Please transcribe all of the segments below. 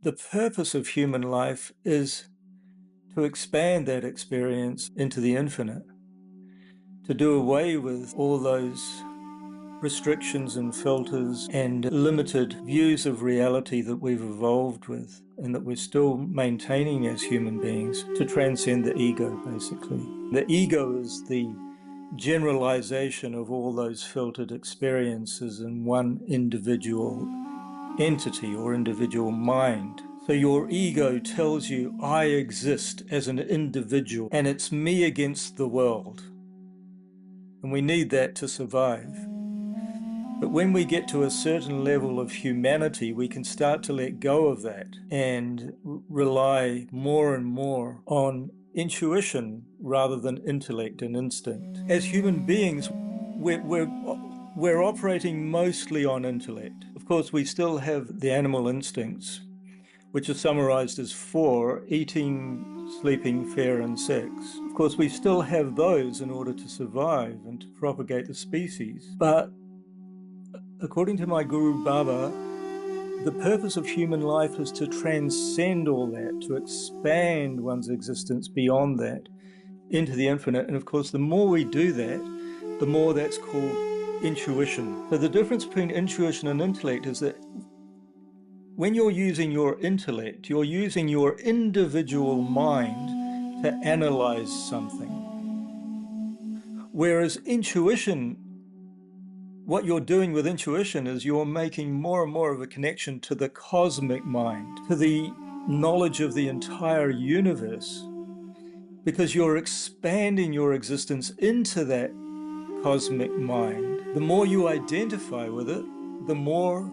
The purpose of human life is to expand that experience into the infinite, to do away with all those restrictions and filters and limited views of reality that we've evolved with and that we're still maintaining as human beings, to transcend the ego, basically. The ego is the generalization of all those filtered experiences in one individual entity or individual mind. So your ego tells you, I exist as an individual and it's me against the world. And we need that to survive. But when we get to a certain level of humanity, we can start to let go of that and rely more and more on intuition rather than intellect and instinct. As human beings, we're operating mostly on intellect. Of course, we still have the animal instincts, which are summarized as 4: eating, sleeping, fear, and sex. Of course, we still have those in order to survive and to propagate the species. But according to my Guru Baba, the purpose of human life is to transcend all that, to expand one's existence beyond that into the infinite. And of course, the more we do that, the more that's called intuition. So the difference between intuition and intellect is that when you're using your intellect, you're using your individual mind to analyze something. Whereas intuition, what you're doing with intuition is you're making more and more of a connection to the cosmic mind, to the knowledge of the entire universe, because you're expanding your existence into that cosmic mind. The more you identify with it, the more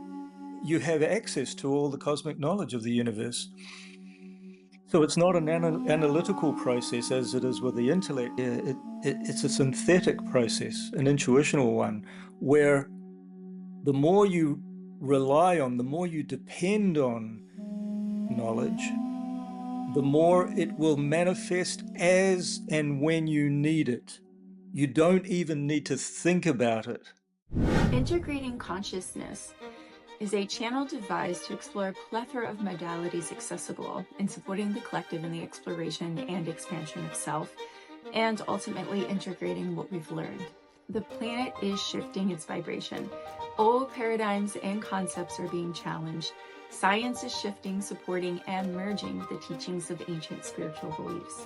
you have access to all the cosmic knowledge of the universe. So it's not an analytical process as it is with the intellect. It's a synthetic process, an intuitional one, where the more you rely on, the more you depend on knowledge, the more it will manifest as and when you need it. You don't even need to think about it. Integrating consciousness is a channel devised to explore a plethora of modalities accessible in supporting the collective in the exploration and expansion of self, and ultimately integrating what we've learned. The planet is shifting its vibration. Old paradigms and concepts are being challenged. Science is shifting, supporting, and merging with the teachings of ancient spiritual beliefs.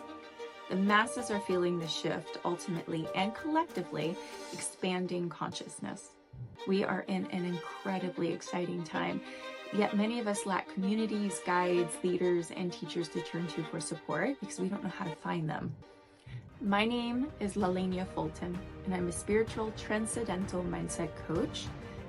The masses are feeling the shift, ultimately and collectively expanding consciousness. We are in an incredibly exciting time, yet many of us lack communities, guides, leaders, and teachers to turn to for support because we don't know how to find them. My name is Lelanea Fulton, and I'm a spiritual transcendental mindset coach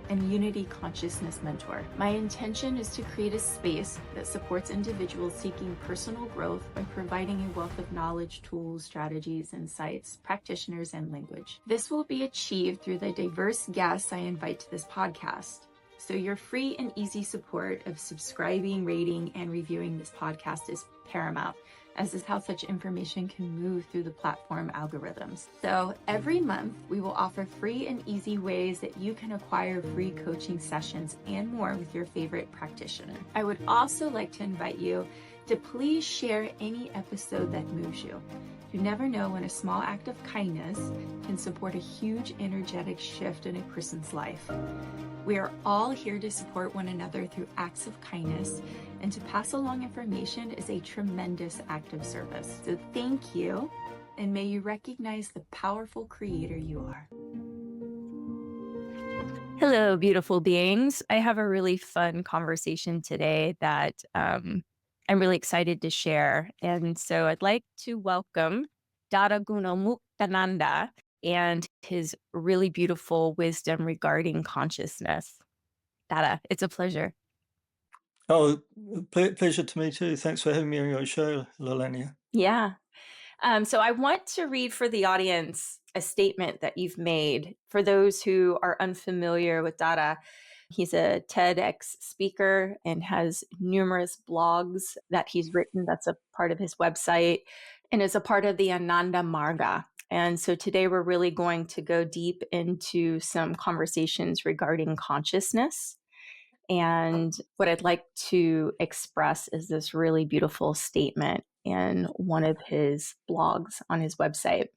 and unity consciousness mentor. My intention is to create a space that supports individuals seeking personal growth by providing a wealth of knowledge, tools, strategies, insights, practitioners, and language. This will be achieved through the diverse guests I invite to this podcast. So your free and easy support of subscribing, rating, and reviewing this podcast is paramount, as is how such information can move through the platform algorithms. So every month, we will offer free and easy ways that you can acquire free coaching sessions and more with your favorite practitioner. I would also like to invite you to please share any episode that moves you. You never know when a small act of kindness can support a huge energetic shift in a person's life. We are all here to support one another through acts of kindness, and to pass along information is a tremendous act of service. So thank you, and may you recognize the powerful creator you are. Hello, beautiful beings. I have a really fun conversation today that I'm really excited to share. And so I'd like to welcome Dada Gunamuktananda and his really beautiful wisdom regarding consciousness. Dada, it's a pleasure. Oh, pleasure to me too. Thanks for having me on your show, Lelanea. Yeah. So I want to read for the audience a statement that you've made. For those who are unfamiliar with Dada, he's a TEDx speaker and has numerous blogs that he's written. That's a part of his website and is a part of the Ananda Marga. And so today we're really going to go deep into some conversations regarding consciousness And what I'd like to express is this really beautiful statement in one of his blogs on his website.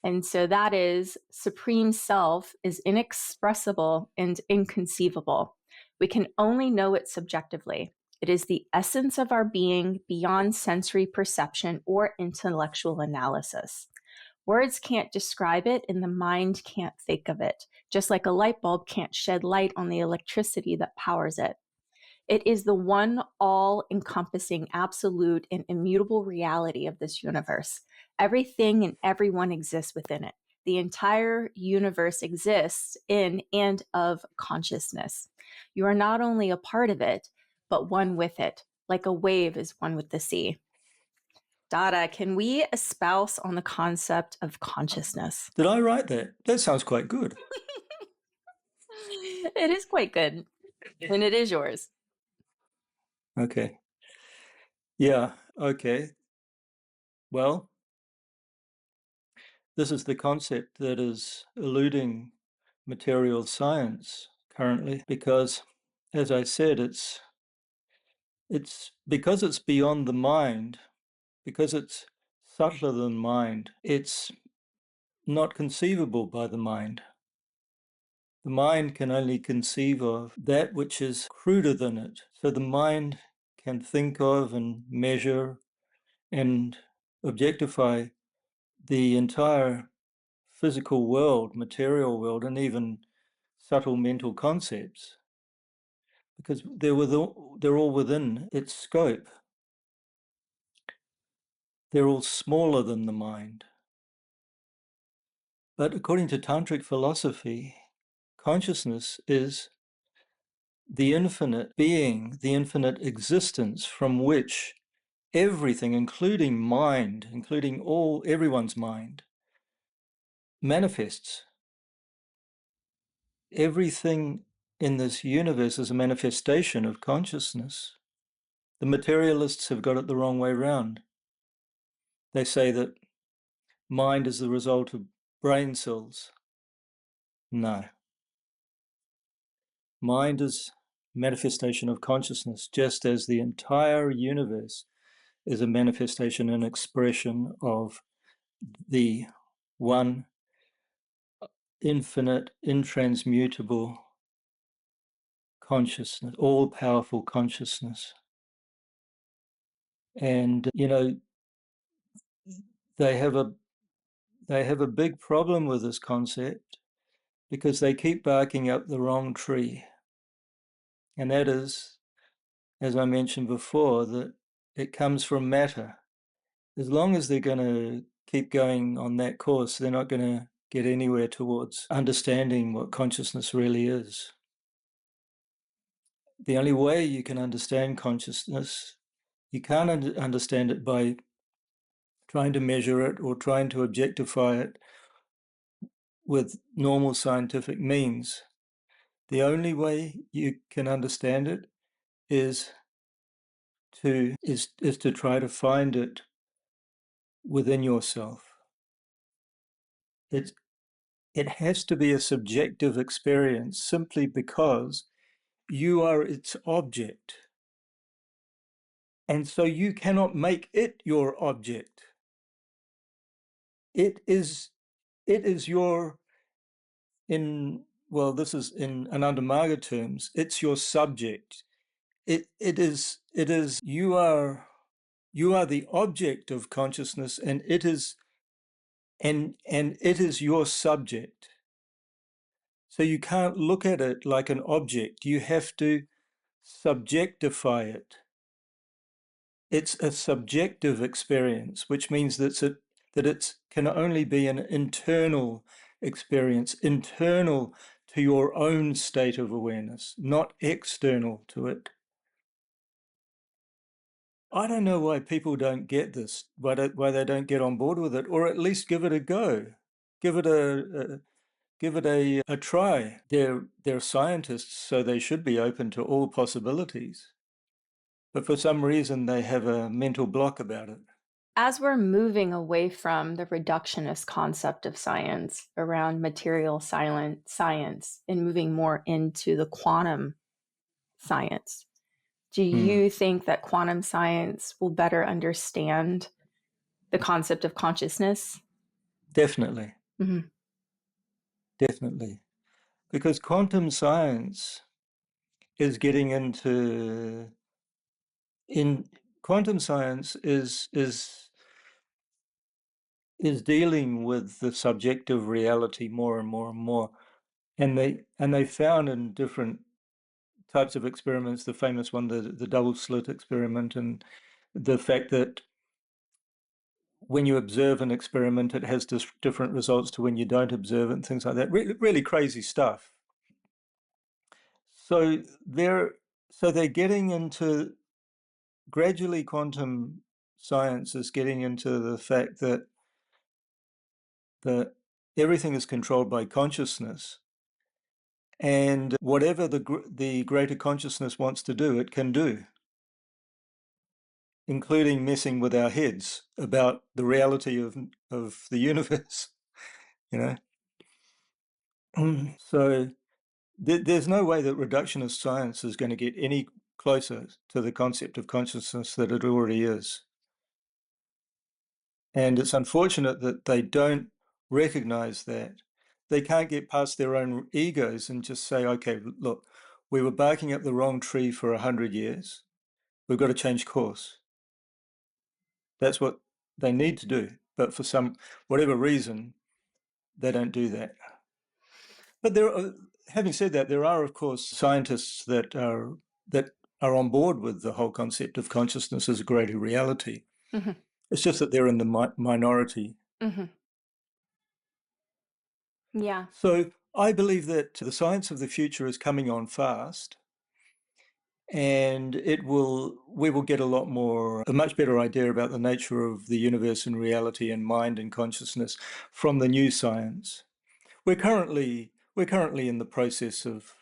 And so that is, Supreme Self is inexpressible and inconceivable. We can only know it subjectively. It is the essence of our being beyond sensory perception or intellectual analysis. Words can't describe it, and the mind can't think of it, just like a light bulb can't shed light on the electricity that powers it. It is the one all-encompassing, absolute, and immutable reality of this universe. Everything and everyone exists within it. The entire universe exists in and of consciousness. You are not only a part of it, but one with it, like a wave is one with the sea. Dada, can we espouse on the concept of consciousness? Did I write that? That sounds quite good. It is quite good, and it is yours. Okay. Yeah, okay. Well, this is the concept that is eluding material science currently because, as I said, it's because it's beyond the mind, because it's subtler than mind, it's not conceivable by the mind. The mind can only conceive of that which is cruder than it. So the mind can think of and measure and objectify the entire physical world, material world, and even subtle mental concepts, because they're all within its scope. They're all smaller than the mind. But according to Tantric philosophy, consciousness is the infinite being, the infinite existence from which everything, including mind, including everyone's mind, manifests. Everything in this universe is a manifestation of consciousness. The materialists have got it the wrong way round. They say that mind is the result of brain cells. No. Mind is manifestation of consciousness, just as the entire universe is a manifestation and expression of the one infinite, intransmutable consciousness, all-powerful consciousness. And, they have a big problem with this concept because they keep barking up the wrong tree. And that is, as I mentioned before, that it comes from matter. As long as they're going to keep going on that course, they're not going to get anywhere towards understanding what consciousness really is. The only way you can understand consciousness, you can't understand it by trying to measure it or trying to objectify it with normal scientific means. The only way you can understand it is to try to find it within yourself. It has to be a subjective experience simply because you are its object. And so you cannot make it your object. It is your, this is in Ananda Marga terms, it's your subject. It is, you are the object of consciousness, and it is your subject. So you can't look at it like an object. You have to subjectify it. It's a subjective experience, which means that it can only be an internal experience, internal to your own state of awareness, not external to it. I don't know why people don't get this, why they don't get on board with it, or at least give it a go, give it a try. They're scientists, so they should be open to all possibilities. But for some reason, they have a mental block about it. As we're moving away from the reductionist concept of science around material science and moving more into the quantum science. Do you think that quantum science will better understand the concept of consciousness? Definitely. Mm-hmm. Definitely. Because quantum science is getting into quantum science is dealing with the subjective reality more and more and more. And they found in different types of experiments, the famous one, the double slit experiment, and the fact that when you observe an experiment, it has different results to when you don't observe it, and things like that. Really, really crazy stuff. So they're getting into gradually quantum science is getting into the fact that everything is controlled by consciousness, and whatever the greater consciousness wants to do, it can do, including messing with our heads about the reality of the universe. You know, so there's no way that reductionist science is going to get any closer to the concept of consciousness that it already is. And it's unfortunate that they don't recognize that. They can't get past their own egos and just say, okay, look, we were barking up the wrong tree for 100 years. We've got to change course. That's what they need to do. But for whatever reason, they don't do that. But having said that, there are, of course, scientists that are on board with the whole concept of consciousness as a greater reality. Mm-hmm. It's just that they're in the minority. Mm-hmm. Yeah. So I believe that the science of the future is coming on fast, and we will get a much better idea about the nature of the universe and reality and mind and consciousness from the new science. We're currently in the process of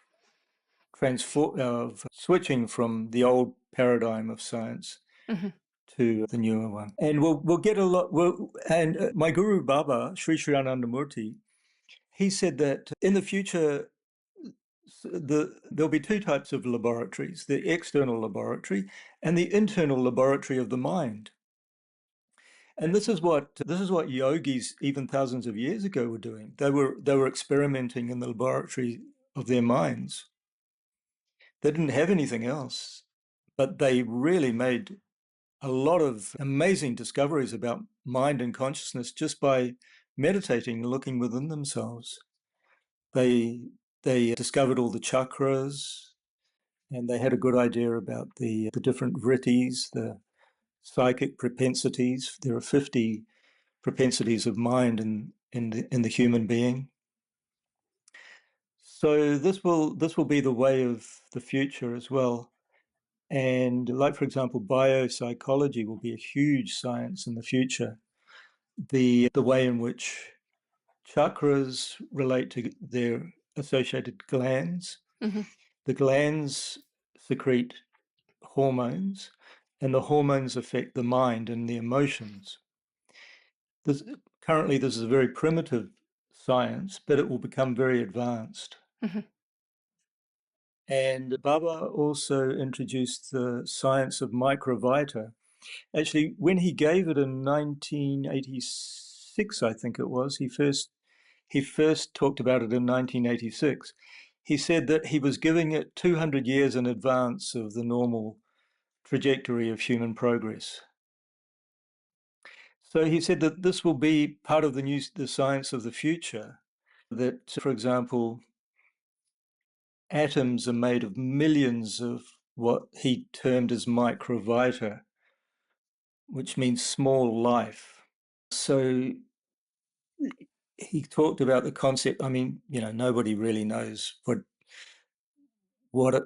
switching from the old paradigm of science Mm-hmm. to the newer one, and we'll get a lot. And my guru Baba Sri Ananda Murti, he said that in the future there'll be two types of laboratories: the external laboratory and the internal laboratory of the mind. And this is what yogis even thousands of years ago were doing. They were experimenting in the laboratory of their minds. They didn't have anything else, but they really made a lot of amazing discoveries about mind and consciousness just by meditating and looking within themselves. They discovered all the chakras, and they had a good idea about the different vrittis, the psychic propensities. There are 50 propensities of mind in the human being. So this will be the way of the future as well. And like, for example, biopsychology will be a huge science in the future. The way in which chakras relate to their associated glands. Mm-hmm. The glands secrete hormones, and the hormones affect the mind and the emotions. Currently, this is a very primitive science, but it will become very advanced. Mm-hmm. And Baba also introduced the science of microvita. Actually, when he gave it in 1986, I think it was, he first talked about it in 1986. He said that he was giving it 200 years in advance of the normal trajectory of human progress. So he said that this will be part of the science of the future, that, for example, atoms are made of millions of what he termed as microvita, which means small life. So he talked about the concept. I mean, nobody really knows what it,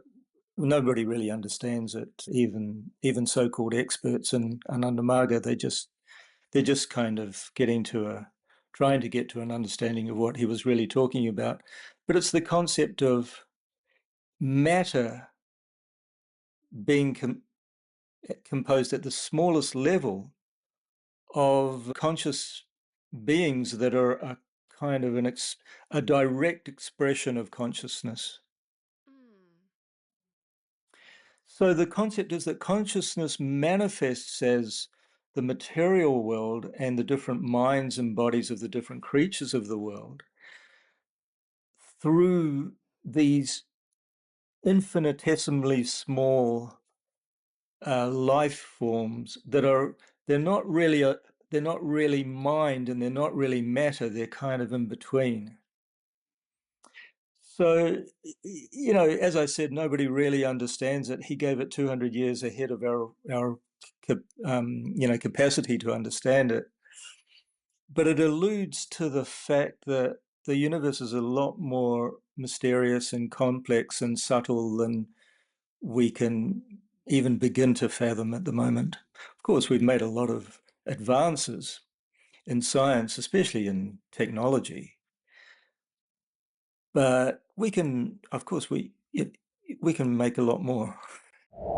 nobody really understands it. Even so-called experts in Ananda Marga, they're just kind of trying to get to an understanding of what he was really talking about. But it's the concept of matter being composed at the smallest level of conscious beings that are a kind of a direct expression of consciousness. So the concept is that consciousness manifests as the material world and the different minds and bodies of the different creatures of the world through these infinitesimally small life forms that are they're not really mind, and they're not really matter. They're kind of in between. So, as I said, nobody really understands it. He gave it 200 years ahead of our capacity to understand it. But it alludes to the fact that the universe is a lot more mysterious and complex and subtle than we can even begin to fathom at the moment. Of course, we've made a lot of advances in science, especially in technology, but we can, of course, we can make a lot more.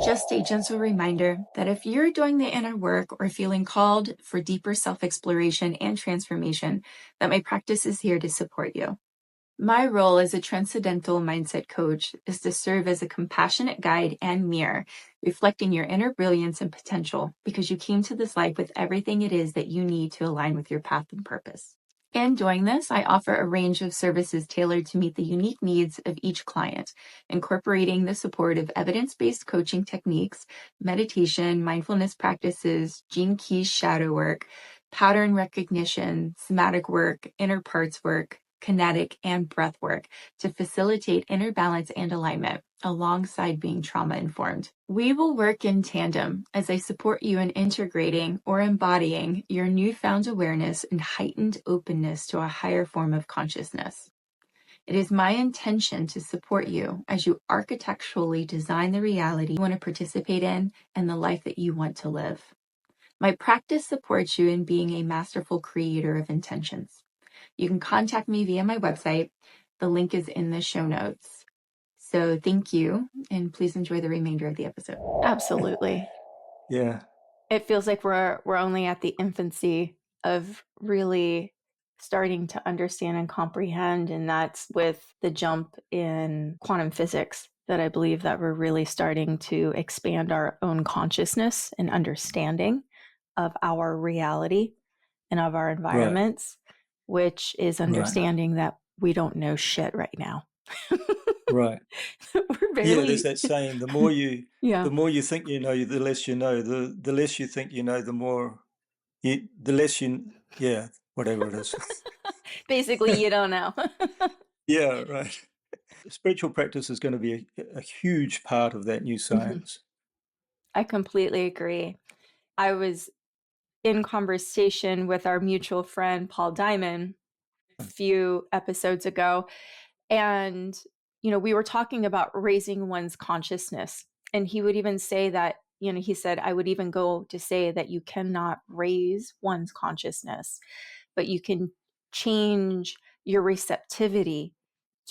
Just a gentle reminder that if you're doing the inner work or feeling called for deeper self-exploration and transformation, that my practice is here to support you. My role as a transcendental mindset coach is to serve as a compassionate guide and mirror, reflecting your inner brilliance and potential, because you came to this life with everything it is that you need to align with your path and purpose. In doing this, I offer a range of services tailored to meet the unique needs of each client, incorporating the support of evidence-based coaching techniques, meditation, mindfulness practices, gene keys shadow work, pattern recognition, somatic work, inner parts work, kinetic, and breath work to facilitate inner balance and alignment alongside being trauma-informed. We will work in tandem as I support you in integrating or embodying your newfound awareness and heightened openness to a higher form of consciousness. It is my intention to support you as you architecturally design the reality you want to participate in and the life that you want to live. My practice supports you in being a masterful creator of intentions. You can contact me via my website. The link is in the show notes. So thank you, and please enjoy the remainder of the episode. Absolutely. Yeah. It feels like we're only at the infancy of really starting to understand and comprehend, and that's with the jump in quantum physics that I believe that we're really starting to expand our own consciousness and understanding of our reality and of our environments, which is understanding that we don't know shit right now. Right. We're barely. Yeah, there's that saying: the more you think you know, the less you know. The less you think you know, the less you. Yeah, whatever it is. Basically, you don't know. Yeah, right. Spiritual practice is going to be a huge part of that new science. I completely agree. I was in conversation with our mutual friend, Paul Diamond, a few episodes ago. And, we were talking about raising one's consciousness. And he would even say that, he said, I would even go to say that you cannot raise one's consciousness, but you can change your receptivity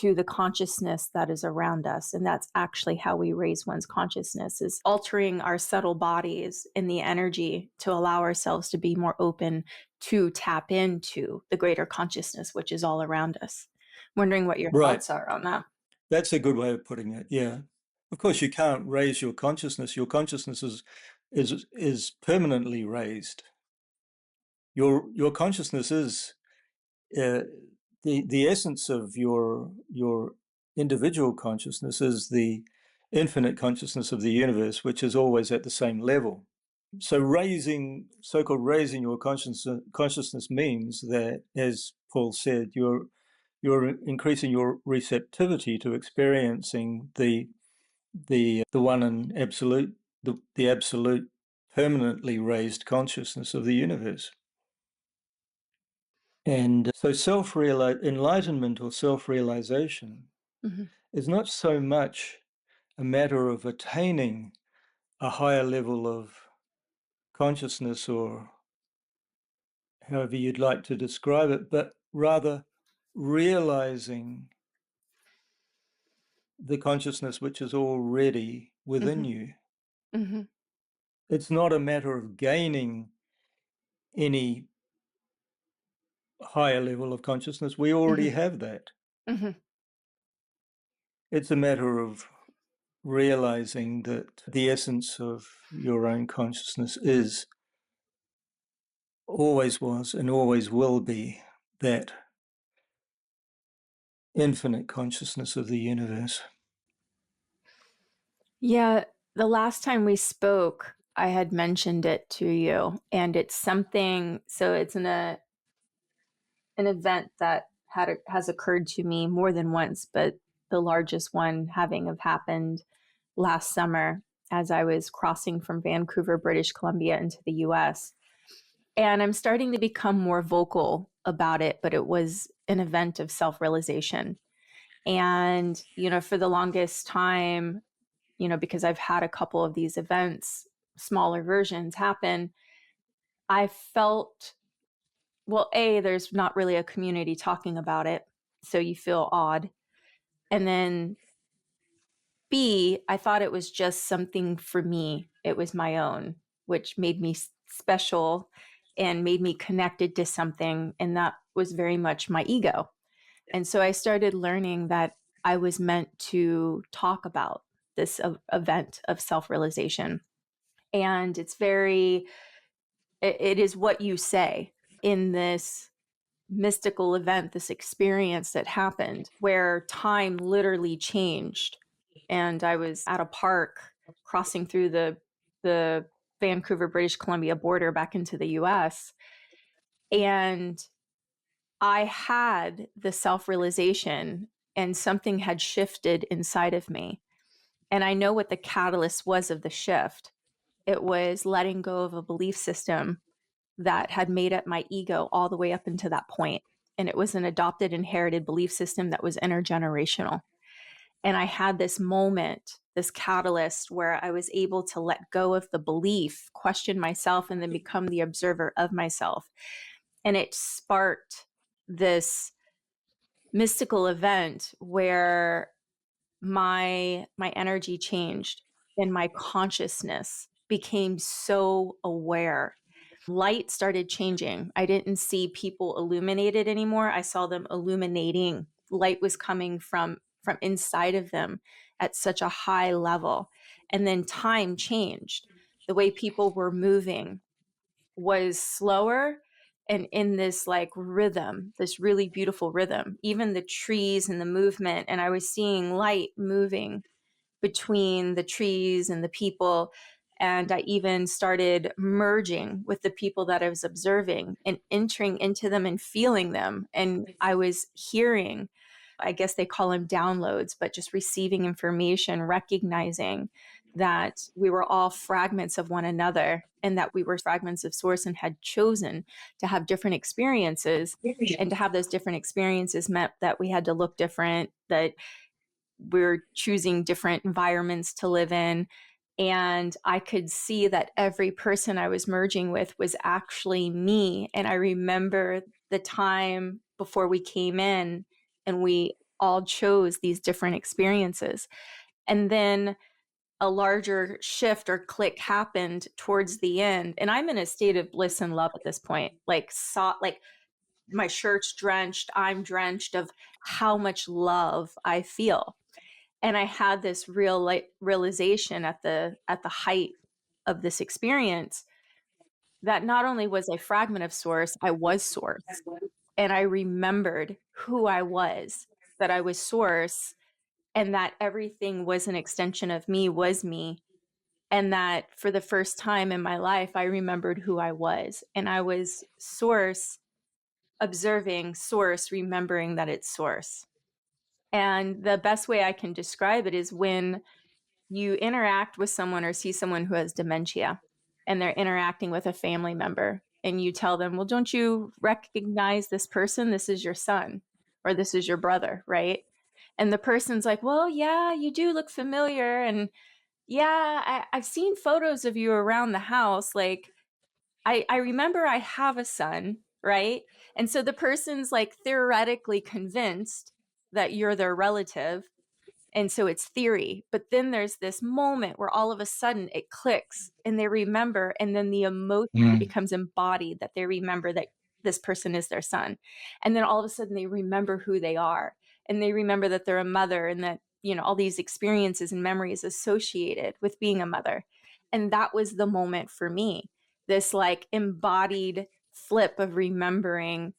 to the consciousness that is around us. And that's actually how we raise one's consciousness, is altering our subtle bodies in the energy to allow ourselves to be more open to tap into the greater consciousness, which is all around us. Wondering what your thoughts are on that. That's a good way of putting it. Yeah. Of course, you can't raise your consciousness. Your consciousness is permanently raised. Your consciousness is the essence of your individual consciousness is the infinite consciousness of the universe, which is always at the same level. So so-called raising your consciousness means that, as Paul said, you're increasing your receptivity to experiencing the one and absolute, the absolute permanently raised consciousness of the universe. And so enlightenment or self-realization is not so much a matter of attaining a higher level of consciousness, or however you'd like to describe it, but rather realizing the consciousness which is already within you. It's not a matter of gaining any higher level of consciousness. We already have that. It's a matter of realizing that the essence of your own consciousness is, always was, and always will be that infinite consciousness of the universe. Yeah, the last time we spoke, I had mentioned it to you, and it's something, so it's an event that has occurred to me more than once, but the largest one having have happened last summer as I was crossing from Vancouver, British Columbia into the US. And I'm starting to become more vocal about it, but it was an event of self-realization. And, for the longest time, because I've had a couple of these events, smaller versions happen, I felt, well, A, there's not really a community talking about it. So you feel odd. And then B, I thought it was just something for me. It was my own, which made me special and made me connected to something. And that was very much my ego. And so I started learning that I was meant to talk about this event of self-realization. And it is what you say in this mystical event, this experience that happened where time literally changed. And I was at a park crossing through the Vancouver, British Columbia border back into the US. And I had the self realization, and something had shifted inside of me. And I know what the catalyst was of the shift. It was letting go of a belief system that had made up my ego all the way up until that point. And it was an adopted, inherited belief system that was intergenerational. And I had this moment, this catalyst where I was able to let go of the belief, question myself, and then become the observer of myself. And it sparked this mystical event where my energy changed and my consciousness became so aware. Light started changing. I didn't see people illuminated anymore. I saw them illuminating. Light was coming from inside of them at such a high level. And then time changed. The way people were moving was slower and in this like rhythm, this really beautiful rhythm, even the trees and the movement. And I was seeing light moving between the trees and the people. And I even started merging with the people that I was observing and entering into them and feeling them. And I was hearing, I guess they call them downloads, but just receiving information, recognizing that we were all fragments of one another and that we were fragments of source and had chosen to have different experiences. And to have those different experiences meant that we had to look different, that we're choosing different environments to live in. And I could see that every person I was merging with was actually me. And I remember the time before we came in and we all chose these different experiences. And then a larger shift or click happened towards the end. And I'm in a state of bliss and love at this point. Like my shirt's drenched, I'm drenched of how much love I feel. And I had this realization at the height of this experience that not only was I a fragment of source, I was source. And I remembered who I was, that I was source, and that everything was an extension of me, was me. And that for the first time in my life, I remembered who I was. And I was source, observing source, remembering that it's source. And the best way I can describe it is when you interact with someone or see someone who has dementia and they're interacting with a family member and you tell them, well, don't you recognize this person? This is your son or this is your brother, right? And the person's like, well, yeah, you do look familiar. And yeah, I've seen photos of you around the house. Like, I remember I have a son, right? And so the person's like theoretically convinced that you're their relative. And so it's theory. But then there's this moment where all of a sudden it clicks and they remember. And then the emotion becomes embodied that they remember that this person is their son. And then all of a sudden they remember who they are. And they remember that they're a mother and that all these experiences and memories associated with being a mother. And that was the moment for me, this like embodied flip of remembering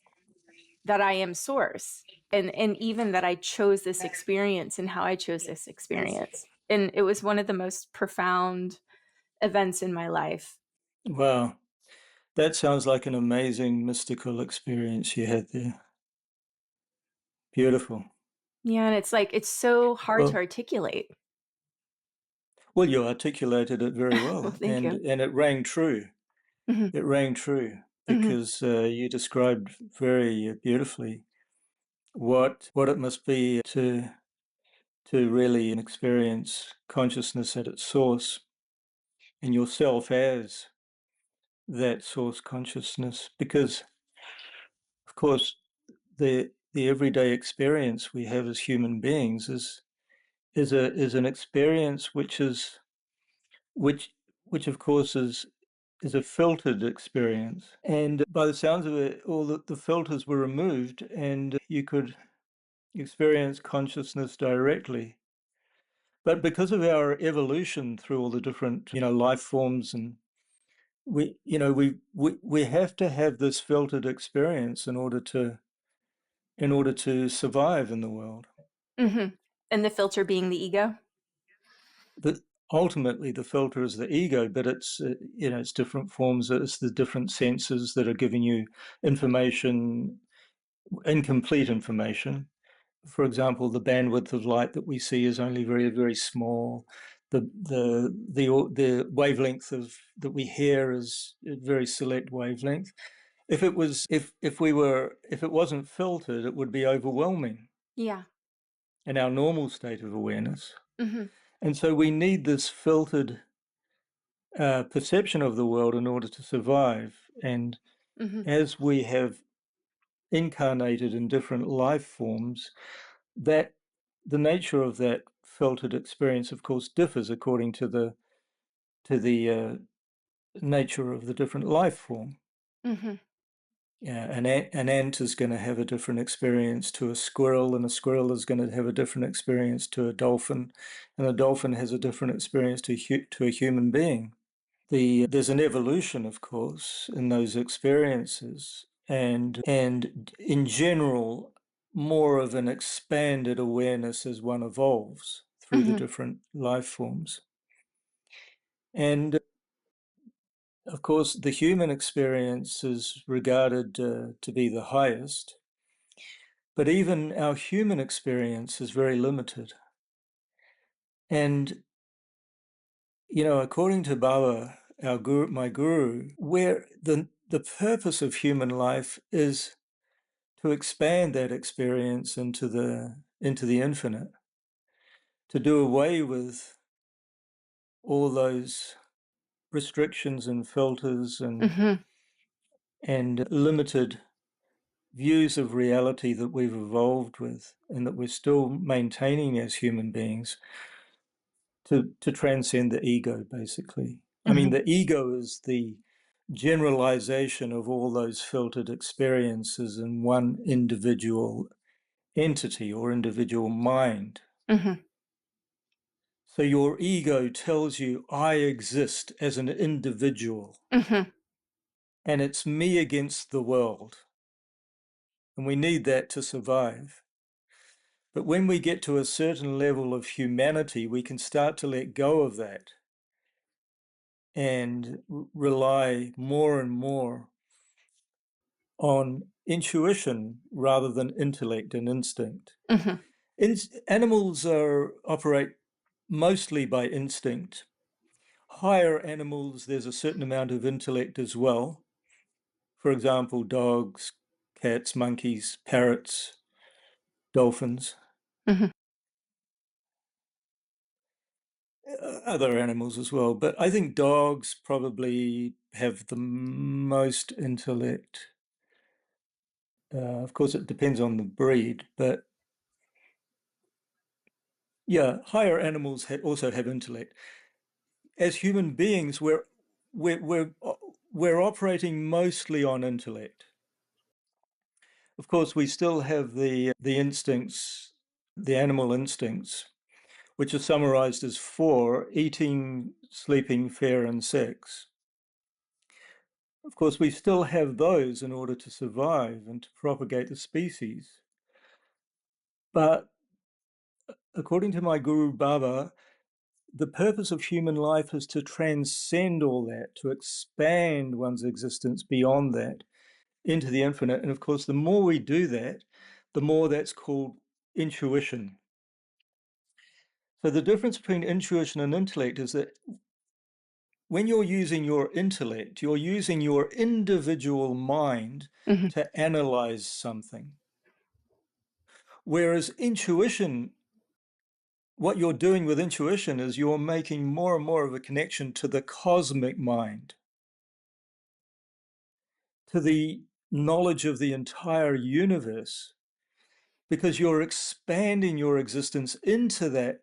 that I am source, and even that I chose this experience and how I chose this experience. And it was one of the most profound events in my life. Wow. That sounds like an amazing mystical experience you had there. Beautiful. Yeah, and it's so hard to Well, articulate. well, you articulated it very Well, well, thank and you. it rang true. Hmm. It rang true Hmm. because you described very beautifully what it must be to really experience consciousness at its source and yourself as that source consciousness. Because, of course, the everyday experience we have as human beings is an experience which which of course is a filtered experience. And by the sounds of it, all the filters were removed, and you could experience consciousness directly. But because of our evolution through all the different, life forms, and we have to have this filtered experience in order to survive in the world. Hmm. And the filter being the ego. But ultimately, the filter is the ego, but it's different forms. It's the different senses that are giving you information, incomplete information. For example, the bandwidth of light that we see is only very, very small. The wavelength of that we hear is a very select wavelength. If it wasn't filtered, it would be overwhelming Yeah. in our normal state of awareness. Hmm. And so we need this filtered perception of the world in order to survive. And Hmm. as we have incarnated in different life forms, that the nature of that filtered experience, of course, differs according to the nature of the different life form. Hmm. Yeah, an ant is going to have a different experience to a squirrel, and a squirrel is going to have a different experience to a dolphin, and a dolphin has a different experience to a human being. There's an evolution, of course, in those experiences, and in general, more of an expanded awareness as one evolves through the Hmm. different life forms. And of course, the human experience is regarded to be the highest, but even our human experience is very limited. And according to Baba, my guru, where the purpose of human life is to expand that experience into the infinite, to do away with all those restrictions and filters Hmm. and limited views of reality that we've evolved with and that we're still maintaining as human beings, to transcend the ego, basically. I mean, Hmm. the ego is the generalization of all those filtered experiences in one individual entity or individual mind. Hmm. So your ego tells you, I exist as an individual, Hmm. and it's me against the world. And we need that to survive. But when we get to a certain level of humanity, we can start to let go of that and rely more and more on intuition rather than intellect and instinct. Hmm. Animals operate mostly by instinct. Higher animals, there's a certain amount of intellect as well. For example, dogs, cats, monkeys, parrots, dolphins, Hmm. other animals as well. But I think dogs probably have the most intellect. Of course, it depends on the breed, but yeah, higher animals also have intellect. As human beings, we're we're we're operating mostly on intellect. Of course, we still have the instincts, the animal instincts, which are summarized as 4: eating, sleeping, fair, and sex. Of course, we still have those in order to survive and to propagate the species. But according to my Guru Baba, the purpose of human life is to transcend all that, to expand one's existence beyond that into the infinite. And of course, the more we do that, the more that's called intuition. So the difference between intuition and intellect is that when you're using your intellect, you're using your individual mind to analyze something. Whereas intuition, what you're doing with intuition is you're making more and more of a connection to the cosmic mind, to the knowledge of the entire universe, because you're expanding your existence into that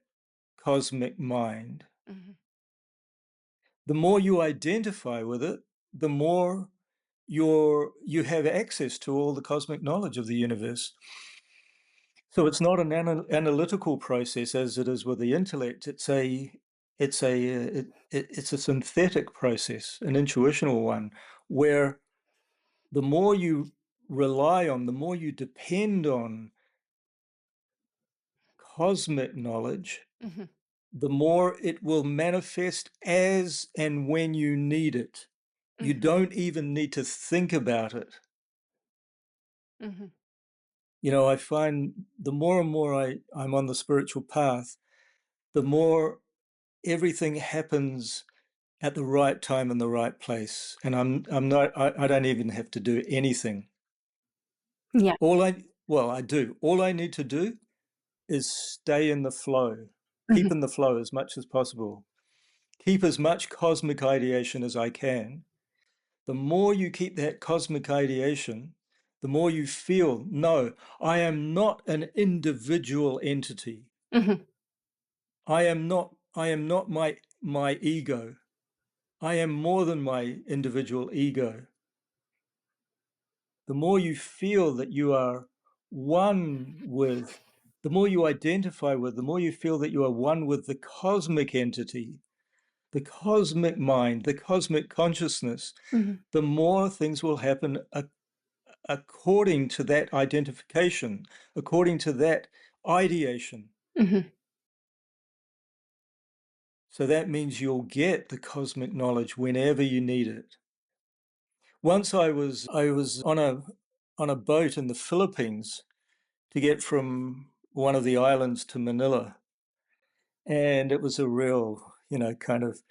cosmic mind. The more you identify with it, the more you have access to all the cosmic knowledge of the universe. So it's not an analytical process as it is with the intellect. It's a synthetic process, an intuitional one, where the more you rely on, the more you depend on cosmic knowledge, the more it will manifest as and when you need it. You don't even need to think about it. You know, I find the more and more I'm on the spiritual path, the more everything happens at the right time and the right place. And I don't even have to do anything. Yeah. I do. All I need to do is stay in the flow, keep in the flow as much as possible, keep as much cosmic ideation as I can. The more you keep that cosmic ideation, the more you feel, no, I am not an individual entity. I am not my ego. I am more than my individual ego. The more you feel that you are one with, the more you identify with, the more you feel that you are one with the cosmic entity, the cosmic mind, the cosmic consciousness, the more things will happen according to that identification, according to that ideation. So that means you'll get the cosmic knowledge whenever you need it. Once I was on a boat in the Philippines to get from one of the islands to Manila, and it was a real, kind of,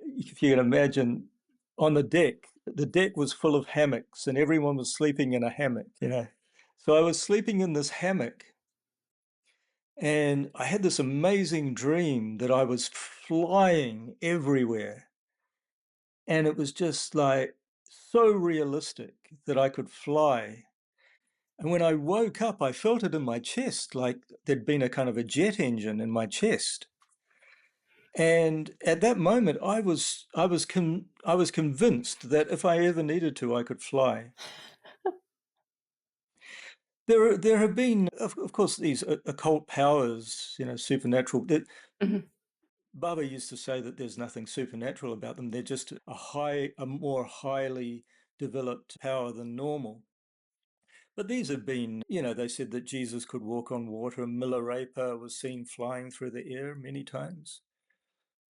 if you can imagine, on the deck was full of hammocks, and everyone was sleeping in a hammock. So I was sleeping in this hammock, and I had this amazing dream that I was flying everywhere. And it was just like so realistic that I could fly. And when I woke up, I felt it in my chest, like there'd been a kind of a jet engine in my chest. And at that moment, I was convinced that if I ever needed to, I could fly. There have been, of course, these occult powers, supernatural. Baba used to say that there's nothing supernatural about them. They're just a more highly developed power than normal. But these have been, they said that Jesus could walk on water. Milarepa was seen flying through the air many times.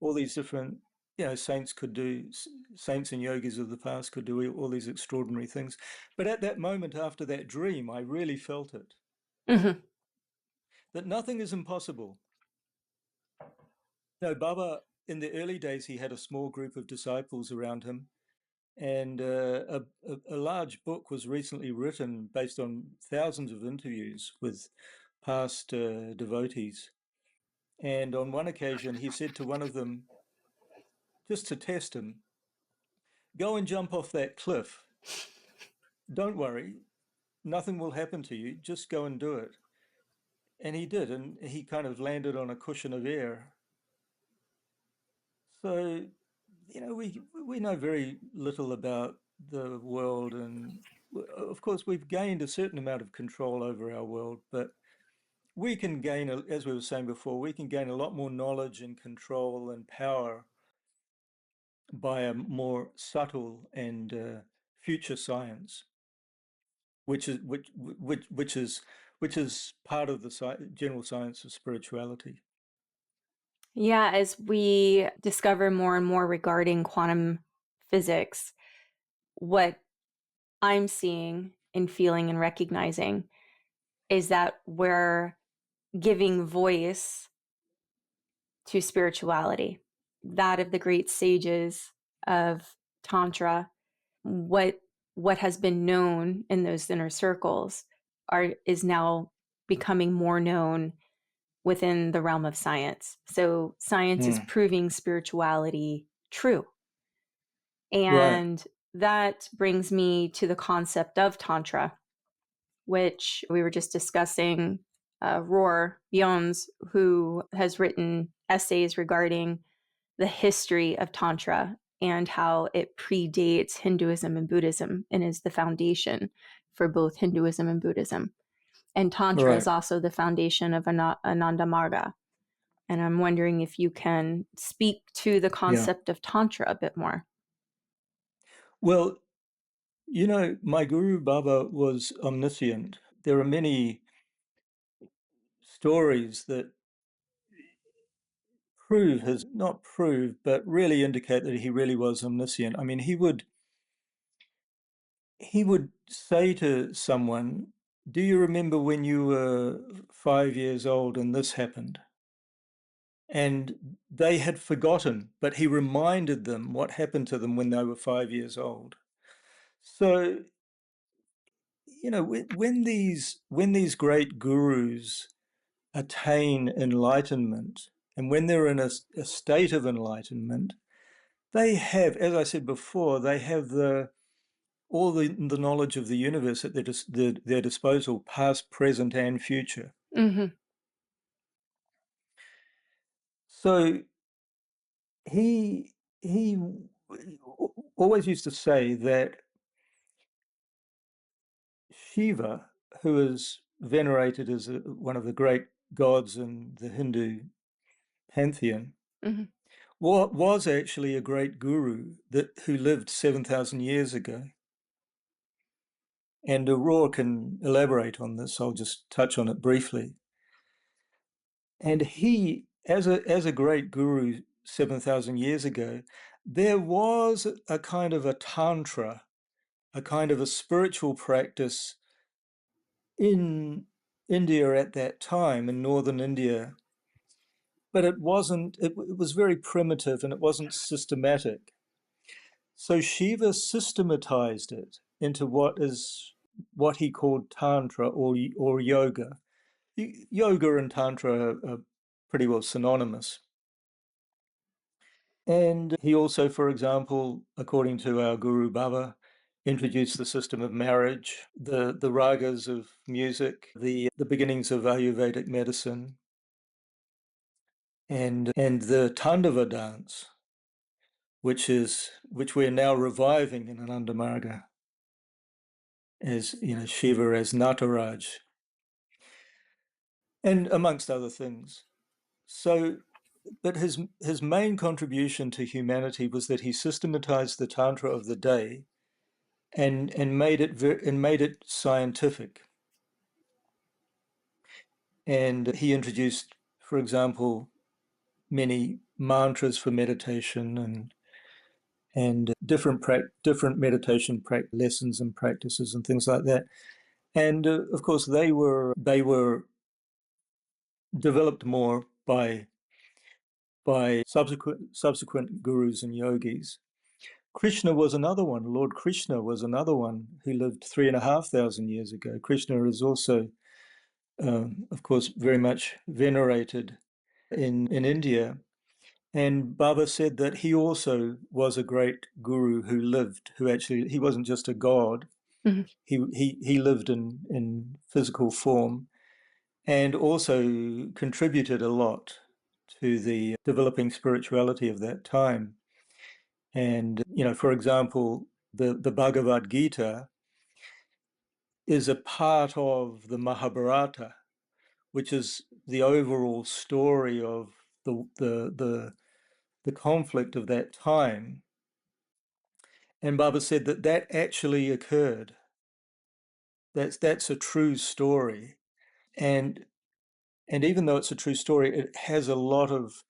All these different, saints and yogis of the past could do all these extraordinary things. But at that moment after that dream, I really felt it, that nothing is impossible. No, Baba, in the early days, he had a small group of disciples around him. And a large book was recently written based on thousands of interviews with past devotees. And on one occasion, he said to one of them, just to test him, go and jump off that cliff. Don't worry, nothing will happen to you. Just go and do it. And he did. And he kind of landed on a cushion of air. So, we know very little about the world, and of course we've gained a certain amount of control over our world, but we can gain, as we were saying before, we can gain a lot more knowledge and control and power by a more subtle and future science, which is part of the general science of spirituality. Yeah, as we discover more and more regarding quantum physics, what I'm seeing and feeling and recognizing is that we're giving voice to spirituality, that of the great sages of Tantra. What has been known in those inner circles is now becoming more known within the realm of science. So science is proving spirituality true. And that brings me to the concept of Tantra, which we were just discussing. Roar Bjorns, who has written essays regarding the history of Tantra and how it predates Hinduism and Buddhism and is the foundation for both Hinduism and Buddhism. And Tantra is also the foundation of Ananda Marga. And I'm wondering if you can speak to the concept of Tantra a bit more. Well, you know, my Guru Baba was omniscient. There are many stories that not prove, but really indicate that he really was omniscient. I mean, he would say to someone, "Do you remember when you were 5 years old and this happened?" And they had forgotten, but he reminded them what happened to them when they were 5 years old. So, you know, when these great gurus attain enlightenment, and when they're in a state of enlightenment, they have, as I said before, they have all the knowledge of the universe at their disposal, past, present, and future. Mm-hmm. So he always used to say that Shiva, who is venerated as one of the great gods in the Hindu pantheon, was actually a great guru who lived 7,000 years ago. And Aurora can elaborate on this. I'll just touch on it briefly. And he, as a great guru 7,000 years ago, there was a kind of a tantra, a kind of a spiritual practice in India at that time, in northern India, but it was very primitive and it wasn't systematic. So Shiva systematized it into what he called tantra or yoga. Yoga and tantra are pretty well synonymous. And he also, for example, according to our Guru Baba, introduced the system of marriage, the ragas of music, the beginnings of Ayurvedic medicine, and the Tandava dance, which we're now reviving in Ananda Marga, as you know, Shiva as Nataraj, and amongst other things. So, but his main contribution to humanity was that he systematized the tantra of the day, and made it scientific. And he introduced, for example, many mantras for meditation and different meditation lessons and practices and things like that. And of course, they were developed more by subsequent gurus and yogis. Krishna was another one. Lord Krishna was another one who lived 3,500 years ago. Krishna is also, of course, very much venerated in India. And Baba said that he also was a great guru who actually, he wasn't just a god. Mm-hmm. He lived in physical form and also contributed a lot to the developing spirituality of that time. And, you know, for example, the Bhagavad Gita is a part of the Mahabharata, which is the overall story of the conflict of that time. And Baba said that that actually occurred. That's a true story. And even though it's a true story, it has a lot of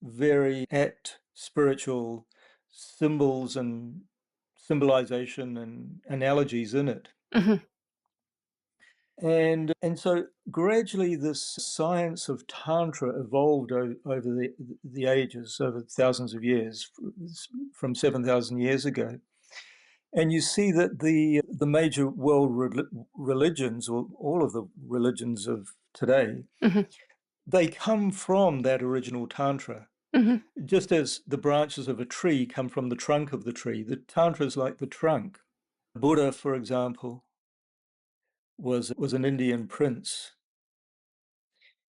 very apt spiritual symbols and symbolization and analogies in it. Mm-hmm. And so gradually this science of Tantra evolved over the ages, over thousands of years, from 7,000 years ago. And you see that the major world religions, or all of the religions of today, Mm-hmm. they come from that original Tantra. Mm-hmm. Just as the branches of a tree come from the trunk of the tree, the Tantra is like the trunk. Buddha, for example, was an Indian prince,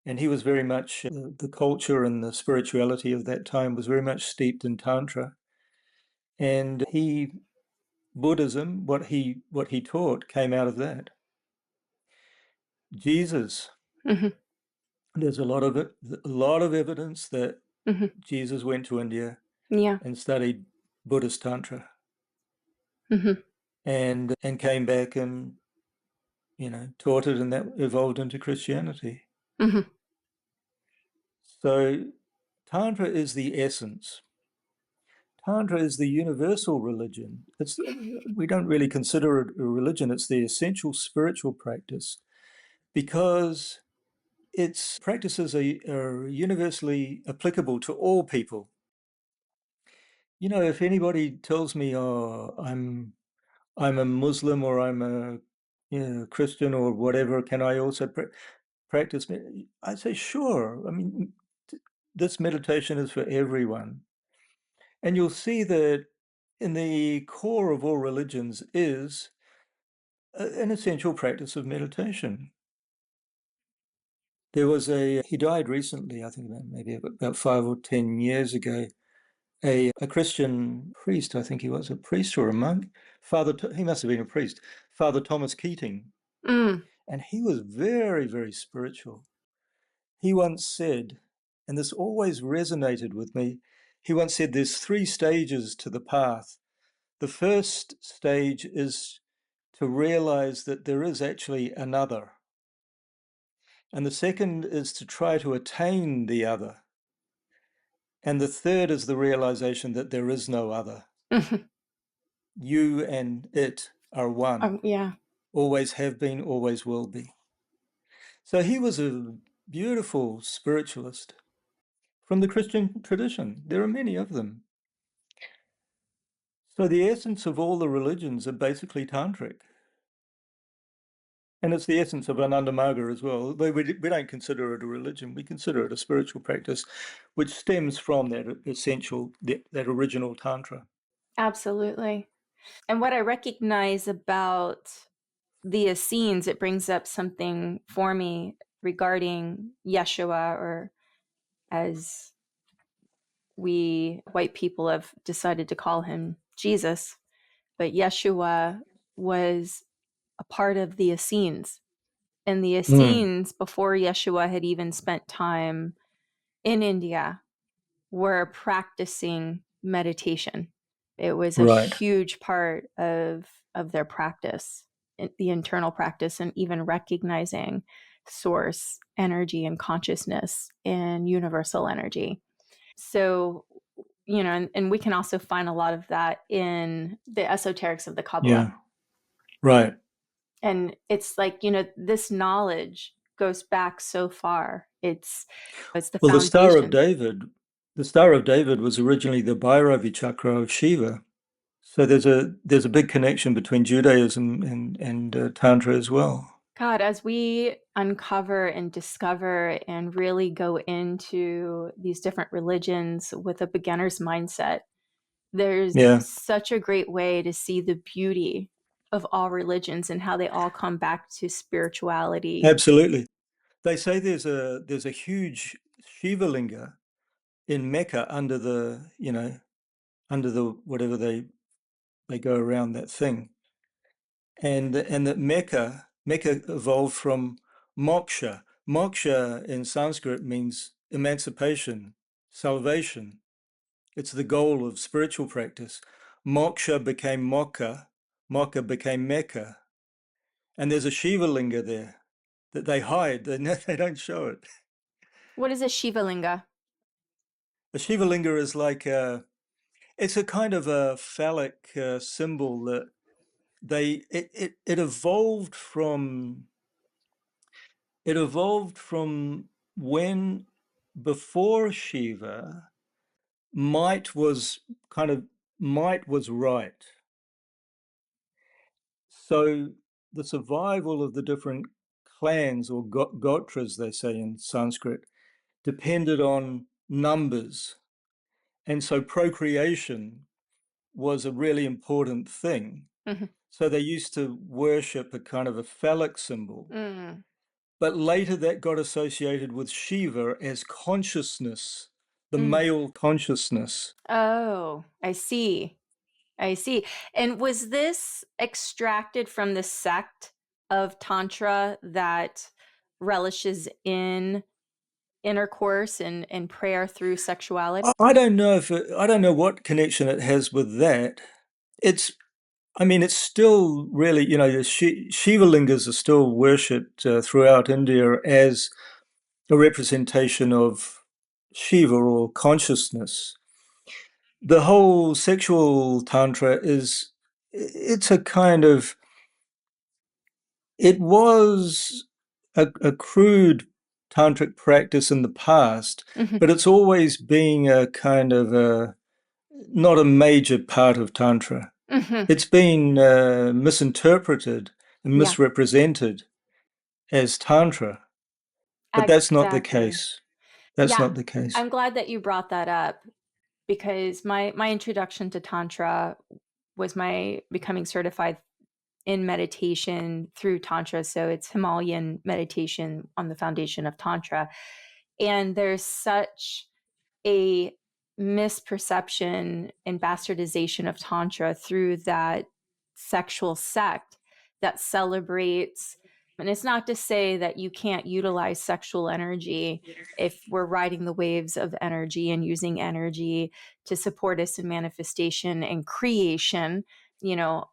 and he was very much the culture and the spirituality of that time was very much steeped in Tantra. And Buddhism, what he taught, came out of that. Jesus, Mm-hmm. there's a lot of evidence that Mm-hmm. Jesus went to India Yeah. and studied Buddhist Tantra, Mm-hmm. and came back and taught it, and that evolved into Christianity. Mm-hmm. So Tantra is the essence. Tantra is the universal religion. We don't really consider it a religion. It's the essential spiritual practice because its practices are universally applicable to all people. If anybody tells me, "Oh, I'm a Muslim or I'm a Christian or whatever, can I also practice?" I say, sure. I mean, this meditation is for everyone. And you'll see that in the core of all religions is an essential practice of meditation. He died recently, I think maybe about 5 or 10 years ago, a Christian priest, I think he was a priest or a monk, he must have been a priest, Father Thomas Keating. Mm. And he was very, very spiritual. He once said, and this always resonated with me, he once said there's 3 stages to the path. The first stage is to realize that there is actually another. And the second is to try to attain the other. And the third is the realization that there is no other. Mm-hmm. You and it are one. Yeah. Always have been, always will be. So he was a beautiful spiritualist from the Christian tradition. There are many of them. So the essence of all the religions are basically tantric. And it's the essence of Ananda Marga as well. We don't consider it a religion. We consider it a spiritual practice, which stems from that original Tantra. Absolutely. And what I recognize about the Essenes, it brings up something for me regarding Yeshua, or as we white people have decided to call him, Jesus. But Yeshua was a part of the Essenes. And the Essenes, before Yeshua had even spent time in India, were practicing meditation. It was a Right. huge part of their practice, the internal practice, and even recognizing source energy and consciousness and universal energy. So, and we can also find a lot of that in the esoterics of the Kabbalah. Yeah. Right. And it's like, this knowledge goes back so far. It's the Well, foundation. the Star of David was originally the Bhairavi chakra of Shiva. So there's a big connection between Judaism and Tantra as well. God, as we uncover and discover and really go into these different religions with a beginner's mindset, there's such a great way to see the beauty of all religions and how they all come back to spirituality. Absolutely. They say there's a huge Shiva linga in Mecca under the whatever they go around that thing, and that Mecca evolved from moksha. Moksha in Sanskrit means emancipation, salvation. It's the goal of spiritual practice. Moksha became Mokka, Mokka became Mecca. And there's a Shiva Linga there that they hide, they don't show it. What is a Shiva Linga? A Shiva Linga is like it's a kind of a phallic symbol that it evolved from when before Shiva might was right. So the survival of the different clans or gotras, they say in Sanskrit, depended on numbers. And so procreation was a really important thing. Mm-hmm. So they used to worship a kind of a phallic symbol. Mm. But later that got associated with Shiva as consciousness, the male consciousness. Oh, I see. I see. And was this extracted from the sect of Tantra that relishes in intercourse and prayer through sexuality? I don't know what connection it has with that. It's still really, the Shiva lingas are still worshipped throughout India as a representation of Shiva or consciousness. The whole sexual tantra it's a kind of, it was a crude tantric practice in the past, Mm-hmm. but it's always being a kind of not a major part of tantra. Mm-hmm. It's been misinterpreted and Yeah, misrepresented as tantra, but that's not the exactly. case. That's Yeah, not the case. I'm glad that you brought that up because my introduction to Tantra was my becoming certified in meditation through Tantra. So it's Himalayan meditation on the foundation of Tantra. And there's such a misperception and bastardization of Tantra through that sexual sect that celebrates. And it's not to say that you can't utilize sexual energy if we're riding the waves of energy and using energy to support us in manifestation and creation, you know,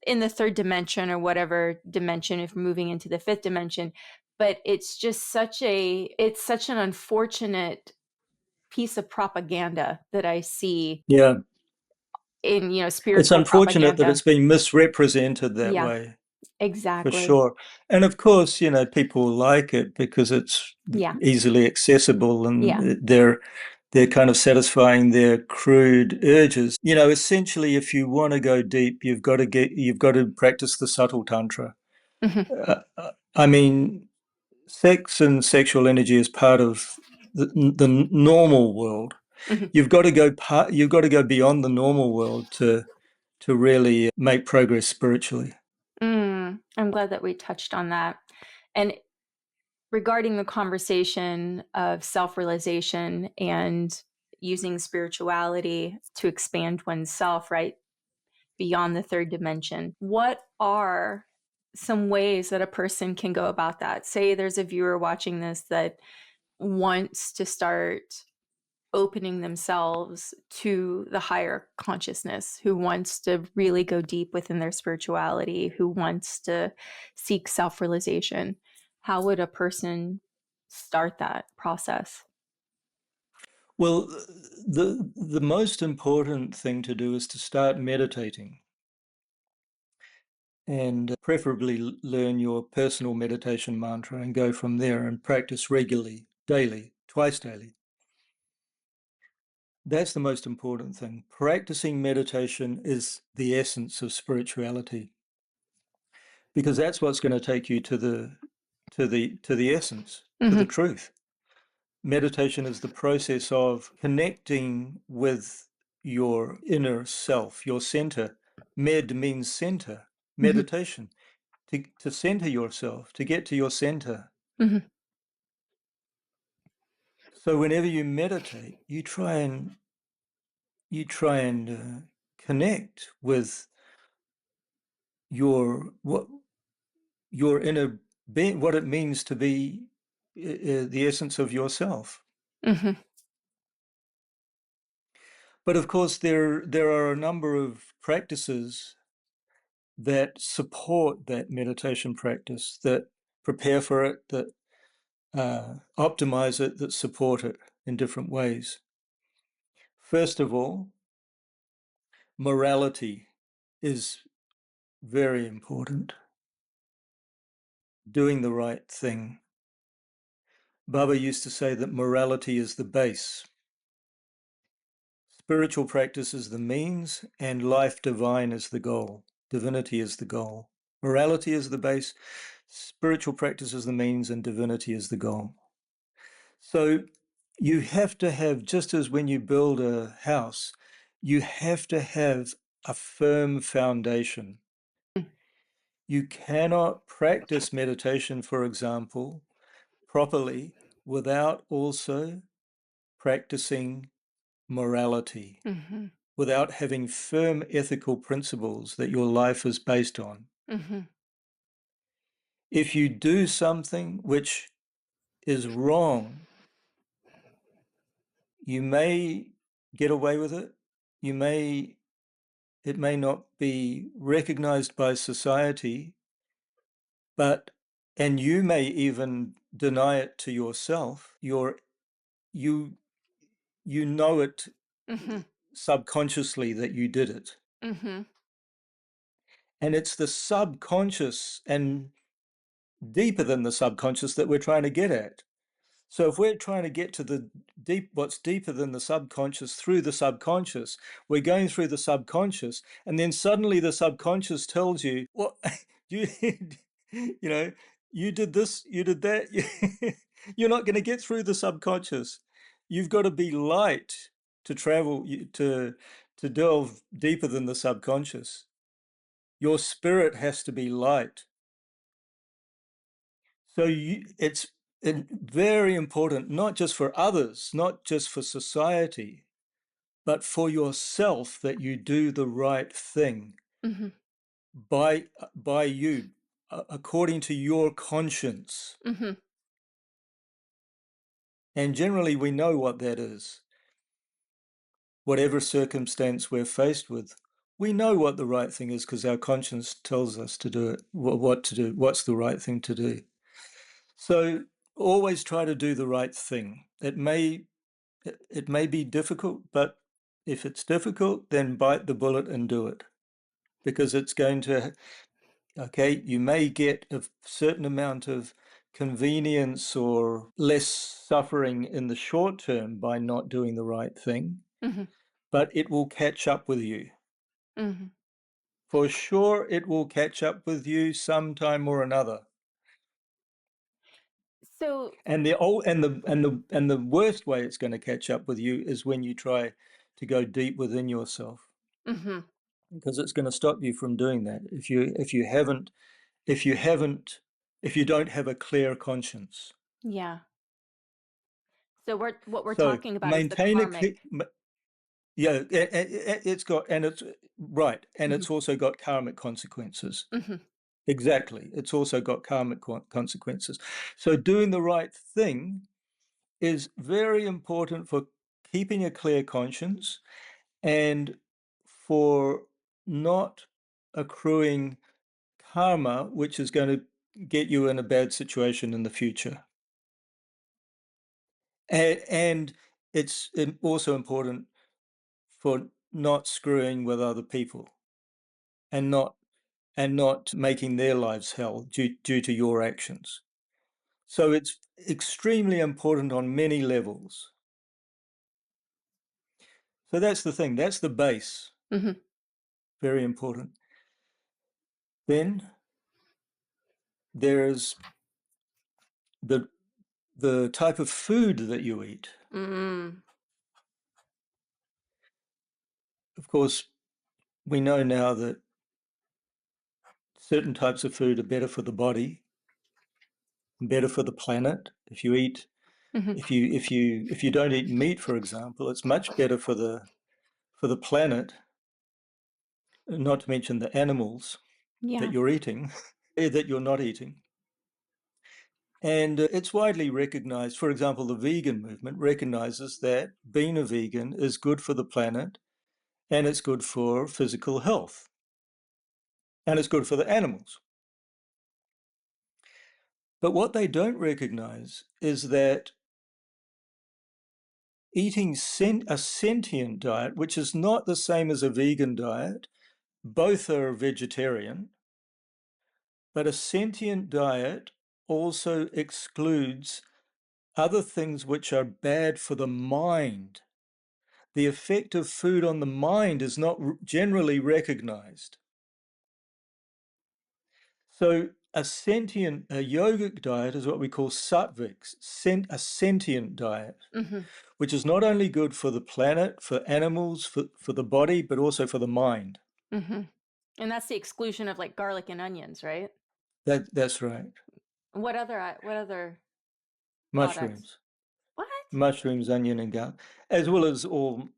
in the third dimension or whatever dimension, if we're moving into the fifth dimension. But it's just such an unfortunate piece of propaganda that I see Yeah. in, It's spiritual unfortunate that propaganda. it's been misrepresented that Yeah, way, for exactly. sure. And of course, people like it because it's Yeah, easily accessible yeah. and they're kind of satisfying their crude urges. Essentially, if you want to go deep, you've got to practice the subtle tantra. Hmm. I mean, sex and sexual energy is part of the normal world. Hmm. You've got to go beyond the normal world to really make progress spiritually. I'm glad that we touched on that. And regarding the conversation of self-realization and using spirituality to expand oneself, right, beyond the third dimension, what are some ways that a person can go about that? Say there's a viewer watching this that wants to start opening themselves to the higher consciousness, who wants to really go deep within their spirituality, who wants to seek self-realization. How would a person start that process? Well, the most important thing to do is to start meditating and preferably learn your personal meditation mantra and go from there and practice regularly, daily, twice daily. That's the most important thing. Practicing meditation is the essence of spirituality because that's what's going to take you to the essence, to Mm-hmm. the truth. Meditation is the process of connecting with your inner self, your center. Med means center, Mm-hmm. meditation, to center yourself, to get to your center. Mm-hmm. So whenever you meditate, you try and connect with your inner being, what it means to be the essence of yourself. Mm-hmm. But of course, there are a number of practices that support that meditation practice, that prepare for it, that optimize it, that support it in different ways. First of all, morality is very important. Doing the right thing. Baba used to say that morality is the base. Spiritual practice is the means, and life divine is the goal. Divinity is the goal. Morality is the base, spiritual practice is the means, and divinity is the goal. So you have to have, just as when you build a house, you have to have a firm foundation. You cannot practice meditation, for example, properly without also practicing morality, Mm-hmm. without having firm ethical principles that your life is based on. Mm-hmm. If you do something which is wrong, you may get away with it. It may not be recognized by society, and you may even deny it to yourself. You know it Mm-hmm. subconsciously that you did it. Mm-hmm. And it's the subconscious and deeper than the subconscious that we're trying to get at. So if we're trying to get to the what's deeper than the subconscious through the subconscious, we're going through the subconscious, and then suddenly the subconscious tells you, "What you, you did this, you did that." You're not going to get through the subconscious. You've got to be light to travel to delve deeper than the subconscious. Your spirit has to be light. So it's very important, not just for others, not just for society, but for yourself, that you do the right thing Mm-hmm. by you, according to your conscience. Mm-hmm. And generally, we know what that is. Whatever circumstance we're faced with, we know what the right thing is because our conscience tells us to do it, what to do, what's the right thing to do. So always try to do the right thing. It may be difficult, but if it's difficult, then bite the bullet and do it, because it's going to, okay, you may get a certain amount of convenience or less suffering in the short term by not doing the right thing, Mm-hmm. but it will catch up with you. Mm-hmm. For sure, it will catch up with you sometime or another. So, And the worst way it's going to catch up with you is when you try to go deep within yourself, mm-hmm. because it's going to stop you from doing that if you don't have a clear conscience. Yeah. So what we're So talking about is the maintain a karmic. yeah, it's got, and it's right, and Mm-hmm. it's also got karmic consequences. Mm-hmm. Exactly, it's also got karmic consequences. So doing the right thing is very important for keeping a clear conscience and for not accruing karma, which is going to get you in a bad situation in the future. And it's also important for not screwing with other people and not making their lives hell due to your actions. So it's extremely important on many levels. So that's the thing. That's the base. Mm-hmm. Very important. Then there's the type of food that you eat. Mm-hmm. Of course, we know now that certain types of food are better for the body, better for the planet. If you eat, Mm-hmm. if you don't eat meat, for example, it's much better for the planet. Not to mention the animals that Yeah. you're eating, that you're not eating. And it's widely recognized. For example, the vegan movement recognizes that being a vegan is good for the planet and it's good for physical health and it's good for the animals. But what they don't recognize is that eating a sentient diet, which is not the same as a vegan diet, both are vegetarian, but a sentient diet also excludes other things which are bad for the mind. The effect of food on the mind is not generally recognized. So a yogic diet is what we call sattvic, a sentient diet, which is not only good for the planet, for animals, for the body, but also for the mind. And that's the exclusion of like garlic and onions, right? That's right. What other Mushrooms. products? What? Mushrooms, onion, and garlic, as well as all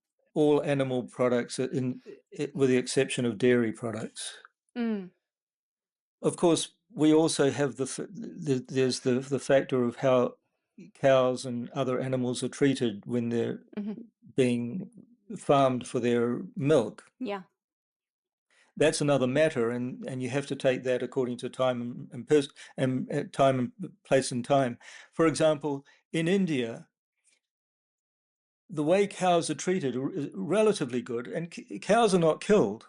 animal products, with the exception of dairy products. Of course, we also have there's the factor of how cows and other animals are treated when they're being farmed for their milk. Yeah. That's another matter, and you have to take that according to time and time and place and time. For example, in India, the way cows are treated is relatively good, and cows are not killed.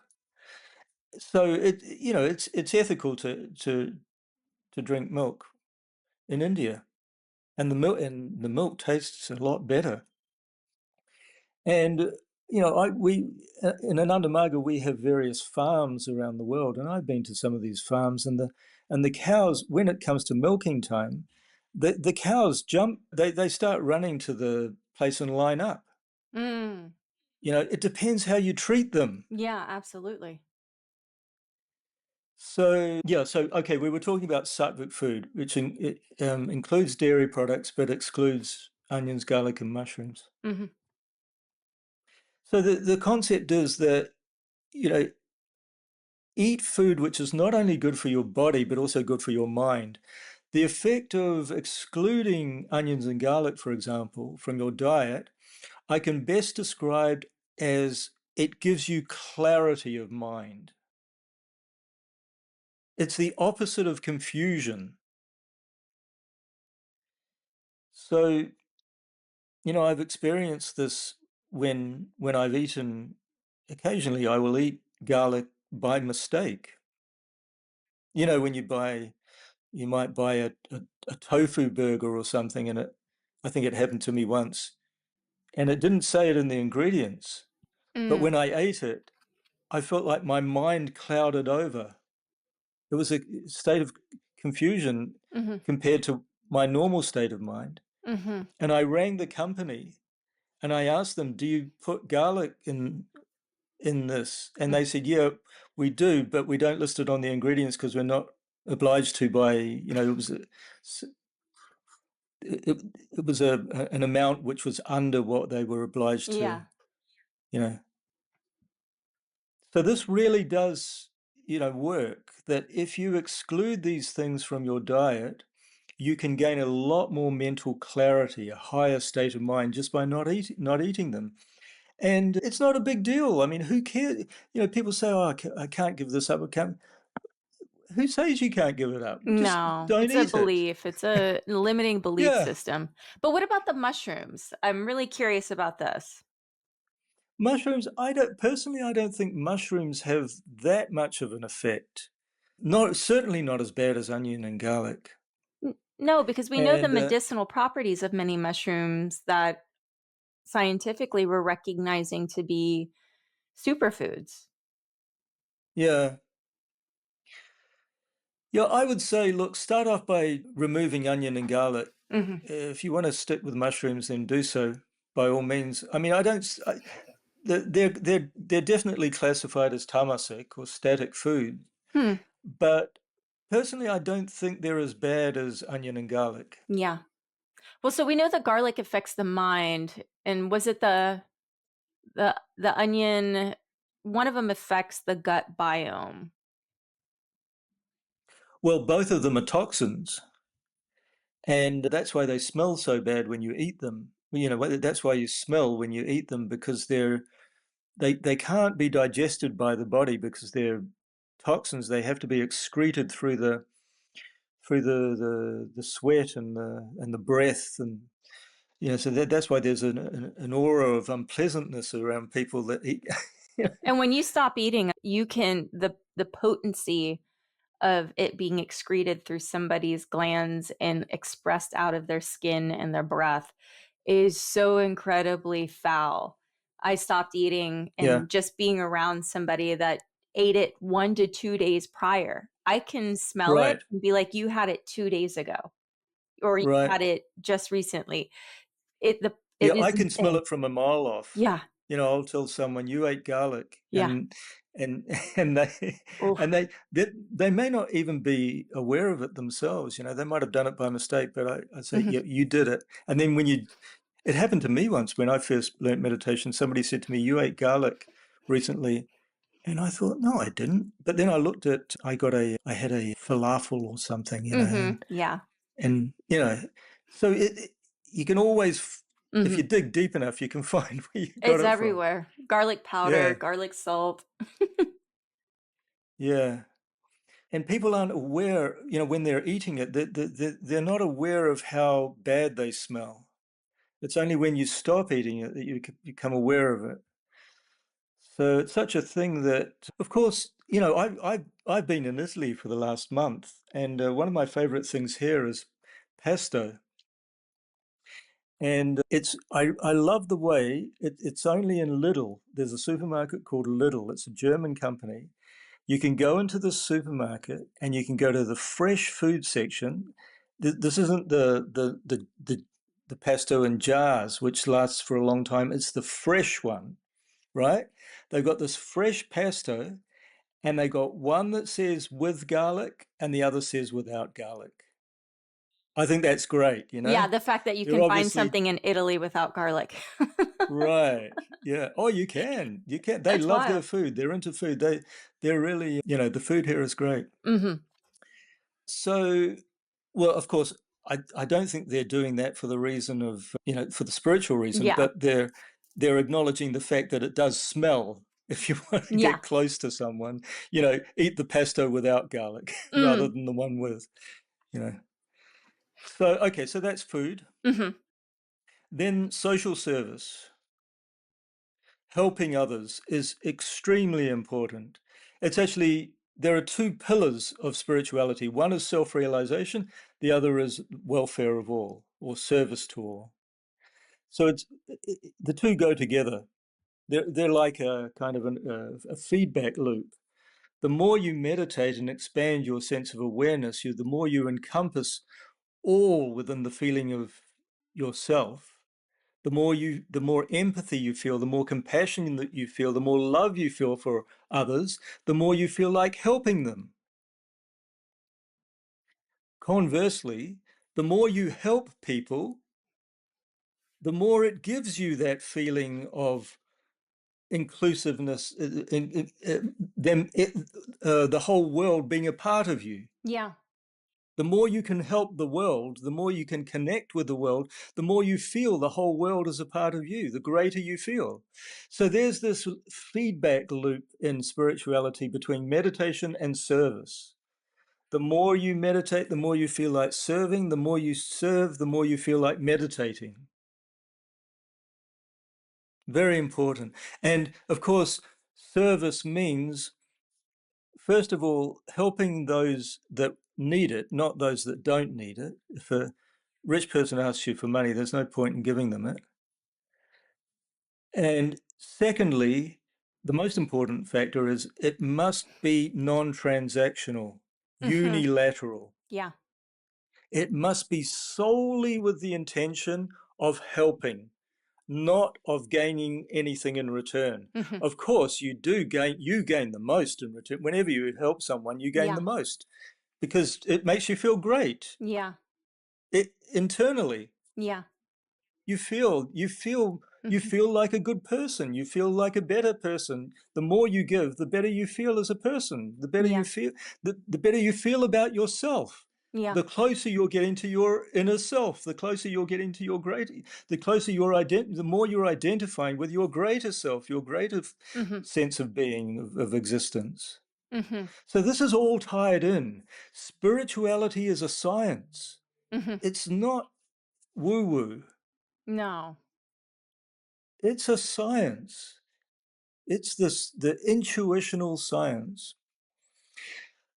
So it's ethical to drink milk in India, and the milk tastes a lot better. And we in Ananda Marga we have various farms around the world, and I've been to some of these farms, and the cows, when it comes to milking time, the cows jump, they start running to the place and line up. It depends how you treat them. Yeah, absolutely. So okay, we were talking about sattvic food, which includes dairy products but excludes onions, garlic, and mushrooms. So the concept is that, eat food which is not only good for your body but also good for your mind. The effect of excluding onions and garlic, for example, from your diet, I can best describe as it gives you clarity of mind. It's the opposite of confusion. So, I've experienced this when I've eaten. Occasionally, I will eat garlic by mistake. When you might buy a tofu burger or something, and I think it happened to me once, and it didn't say it in the ingredients, but when I ate it, I felt like my mind clouded over. It was a state of confusion compared to my normal state of mind. And I rang the company and I asked them, "Do you put garlic in this?" And they said, "Yeah, we do, but we don't list it on the ingredients because we're not obliged to by, it was an amount which was under what they were obliged to, you know." So this really does, work, that if you exclude these things from your diet, you can gain a lot more mental clarity, a higher state of mind, just by not eating them. And it's not a big deal. I mean, who cares? People say, "Oh, I can't give this up." Who says you can't give it up? Just No, don't it's a eat it. belief. It's a limiting belief Yeah. system. But what about the mushrooms? I'm really curious about this. Mushrooms, I don't think mushrooms have that much of an effect. Certainly not as bad as onion and garlic. No, because we know the And medicinal properties of many mushrooms that scientifically we're recognizing to be superfoods. yeah. Yeah, I would say, look, start off by removing onion and garlic. If you want to stick with mushrooms, then do so by all means. I mean, they're definitely classified as tamasic or static food, but personally, I don't think they're as bad as onion and garlic. Yeah. Well, so we know the garlic affects the mind, and was it the onion? One of them affects the gut biome. Well, both of them are toxins. And that's why they smell so bad when you eat them. You know, that's why you smell when you eat them, because they can't be digested by the body because they're toxins. They have to be excreted through the sweat and the breath, and so that's why there's an aura of unpleasantness around people that eat. And when you stop eating, you can the potency of it being excreted through somebody's glands and expressed out of their skin and their breath is so incredibly foul. I stopped eating, Yeah, and just being around somebody that ate it 1 to 2 days prior, I can smell it right, and be like, you had it 2 days ago, or you right. had it just recently. Yeah, It is I can smell insane. it from a mile off. Yeah. I'll tell someone you ate garlic, Yeah. and and they Oof. they may not even be aware of it themselves. They might have done it by mistake, but I say, Mhm. yeah, you did it. And then it happened to me once when I first learned meditation. Somebody said to me, "You ate garlic recently," and I thought, no, I didn't. But then I had a falafel or something, Yeah. and so you can always, if Mhm. you dig deep enough, you can find where you got It's it from. everywhere. Garlic powder, Yeah, garlic salt. yeah. And people aren't aware, when they're eating it, they're not aware of how bad they smell. It's only when you stop eating it that you become aware of it. So it's such a thing that, of course, I've been in Italy for the last month, and one of my favorite things here is pesto. And I love the way it's only in Lidl. There's a supermarket called Lidl. It's a German company. You can go into the supermarket and you can go to the fresh food section. This isn't the pesto in jars, which lasts for a long time. It's the fresh one, right? They've got this fresh pesto, and they got one that says with garlic and the other says without garlic. I think that's great, Yeah, the fact that you They're can find obviously something in Italy without garlic. right. Yeah. Oh, you can. You can. They That's love their wild. food. They're into food. They're really, the food here is great. Mhm. So, well, of course, I don't think they're doing that for the reason of, for the spiritual reason, Yeah. but they're acknowledging the fact that it does smell. If you want to Yeah. get close to someone, eat the pesto without garlic rather Mm. than the one with, you know. So, okay, so that's food. Mhm. Then social service. Helping others is extremely important. It's actually, there are two pillars of spirituality. One is self-realization, the other is welfare of all, or service to all. So the two go together. They're like a kind of a feedback loop. The more you meditate and expand your sense of awareness, the more you encompass all within the feeling of yourself, the more empathy you feel, the more compassion that you feel, the more love you feel for others, the more you feel like helping them. Conversely, the more you help people, the more it gives you that feeling of inclusiveness, the whole world being a part of you. Yeah. The more you can help the world, the more you can connect with the world, the more you feel the whole world is a part of you, the greater you feel. So there's this feedback loop in spirituality between meditation and service. The more you meditate, the more you feel like serving. The more you serve, the more you feel like meditating. Very important. And of course, service means, first of all, helping those that need it, not those that don't need it. If a rich person asks you for money, there's no point in giving them it. And secondly, the most important factor is it must be non-transactional, Mhm. unilateral. Yeah. It must be solely with the intention of helping, not of gaining anything in return. Mhm. Of course, you gain the most in return. Whenever you help someone, you gain Yeah. the most because it makes you feel great. Yeah. Internally, Yeah. you feel you feel you Mhm. feel like a good person. You feel like a better person. The more you give, the better you feel as a person. The better you Yeah. feel, the better you feel about yourself. Yeah. The closer you're getting to your inner self, the closer you're getting to your the closer the more you're identifying with your greater self, your greater Mm-hmm. sense of being, of existence. Mm-hmm. So this is all tied in. Spirituality is a science. Mm-hmm. It's not woo-woo. No. It's a science. It's the intuitional science.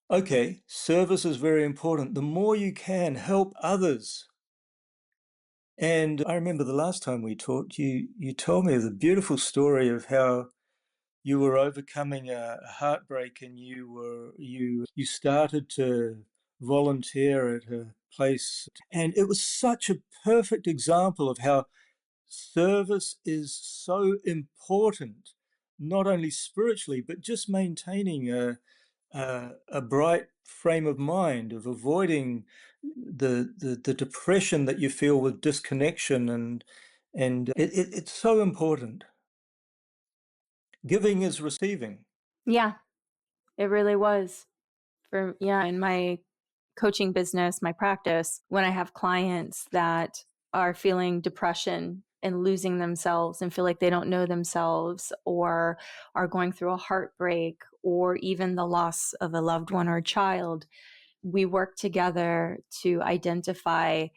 Okay, service is very important. The more you can help others. And I remember the last time we talked, you told me the beautiful story of how you were overcoming a heartbreak, and you started to volunteer at a place, and it was such a perfect example of how service is so important, not only spiritually but just maintaining a bright frame of mind, of avoiding the depression that you feel with disconnection, and it's so important. Giving is receiving. Yeah, it really was. In my coaching business, my practice, when I have clients that are feeling depression and losing themselves and feel like they don't know themselves, or are going through a heartbreak, or even the loss of a loved one or a child, we work together to identify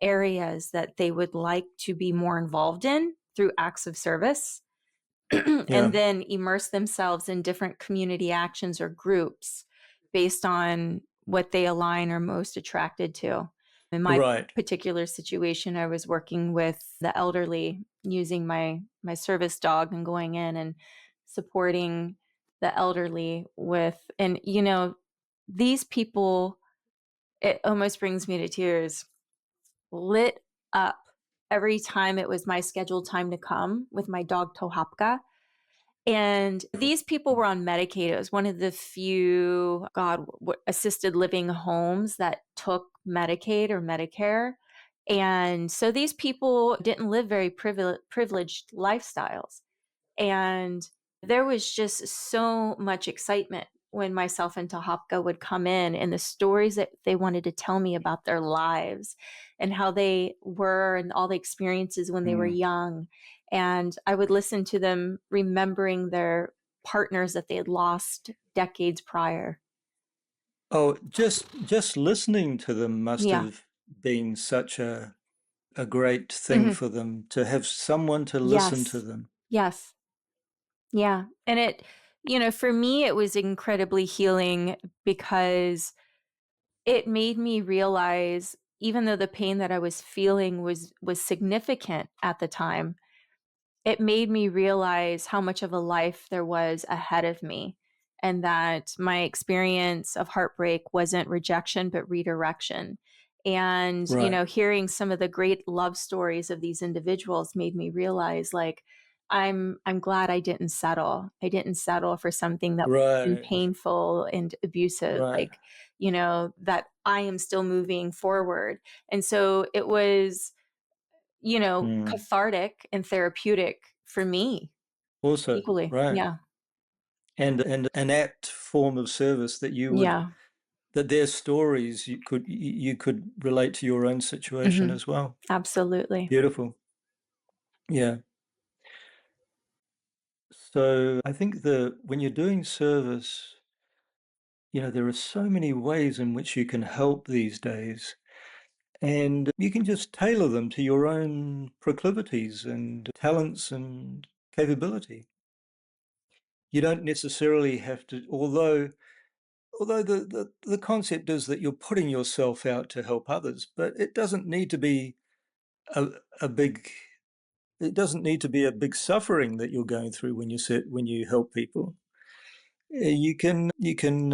areas that they would like to be more involved in through acts of service. Yeah, And then immerse themselves in different community actions or groups based on what they align or most attracted to. In my right. particular situation, I was working with the elderly, using my service dog and going in and supporting the elderly with, and these people, it almost brings me to tears, lit up every time it was my scheduled time to come with my dog Tohapka. And these people were on Medicaid. It was one of the few, assisted living homes that took Medicaid or Medicare. And so these people didn't live very privileged lifestyles. And there was just so much excitement when myself and Tahapka would come in, and the stories that they wanted to tell me about their lives and how they were and all the experiences when they were Mm. young. And I would listen to them remembering their partners that they had lost decades prior. Oh, just listening to them must Yeah. have been such a great thing Hmm. for them, to have someone to listen to Yes. them. Yes. Yeah. And for me, it was incredibly healing because it made me realize, even though the pain that I was feeling was significant at the time, it made me realize how much of a life there was ahead of me, and that my experience of heartbreak wasn't rejection but redirection. And Right, hearing some of the great love stories of these individuals made me realize, like, I'm glad I didn't settle for something that was right, painful and abusive, right. like, that I am still moving forward. And so it was, Mm. cathartic and therapeutic for me Also, equally. right. Yeah. And an apt form of service that Yeah. that their stories you could relate to your own situation Hmm. as well. Absolutely. Beautiful. Yeah. So I think when you're doing service, there are so many ways in which you can help these days, and you can just tailor them to your own proclivities and talents and capability. You don't necessarily have to, although the concept is that you're putting yourself out to help others, but it doesn't need to be a, a big it doesn't need to be a big suffering that you're going through when you help people. You can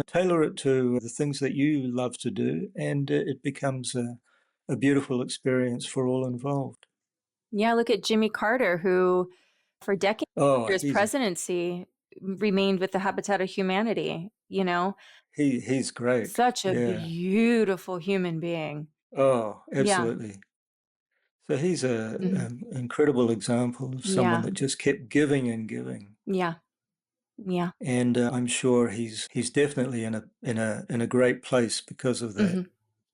tailor it to the things that you love to do, and it becomes a beautiful experience for all involved. Yeah. Look at Jimmy Carter, who for decades Oh, after his presidency remained with the Habitat of Humanity, he's great. such a Yeah. beautiful human being. Oh, Yeah. absolutely. So he's a Hmm. an incredible example of someone Yeah. that just kept giving and giving. Yeah. Yeah. And I'm sure he's definitely in a great place because of that.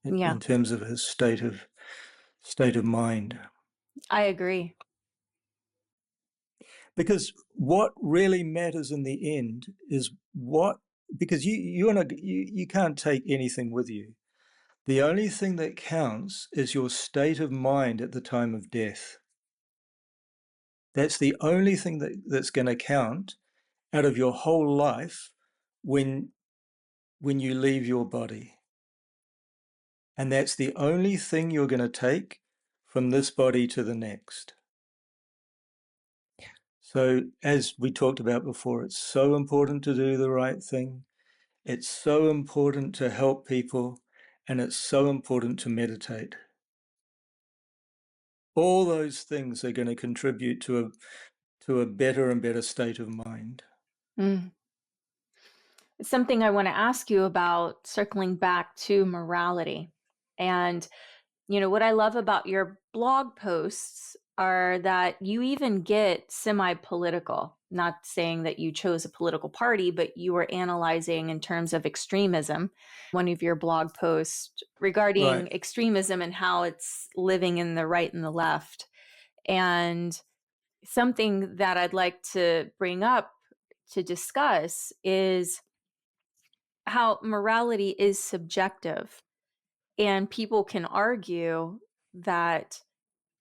Hmm. Yeah, in terms of his state of mind. I agree. Because what really matters in the end is because you can't take anything with you. The only thing that counts is your state of mind at the time of death. That's the only thing that's going to count out of your whole life when you leave your body. And that's the only thing you're going to take from this body to the next. So, as we talked about before, it's so important to do the right thing. It's so important to help people, and it's so important to meditate. All those things are going to contribute to a better and better state of mind. Mm. Something I want to ask you about, circling back to morality. And, what I love about your blog posts are that you even get semi-political, not saying that you chose a political party, but you were analyzing in terms of extremism. One of your blog posts regarding Right. extremism and how it's living in the right and the left. And something that I'd like to bring up to discuss is how morality is subjective. And people can argue that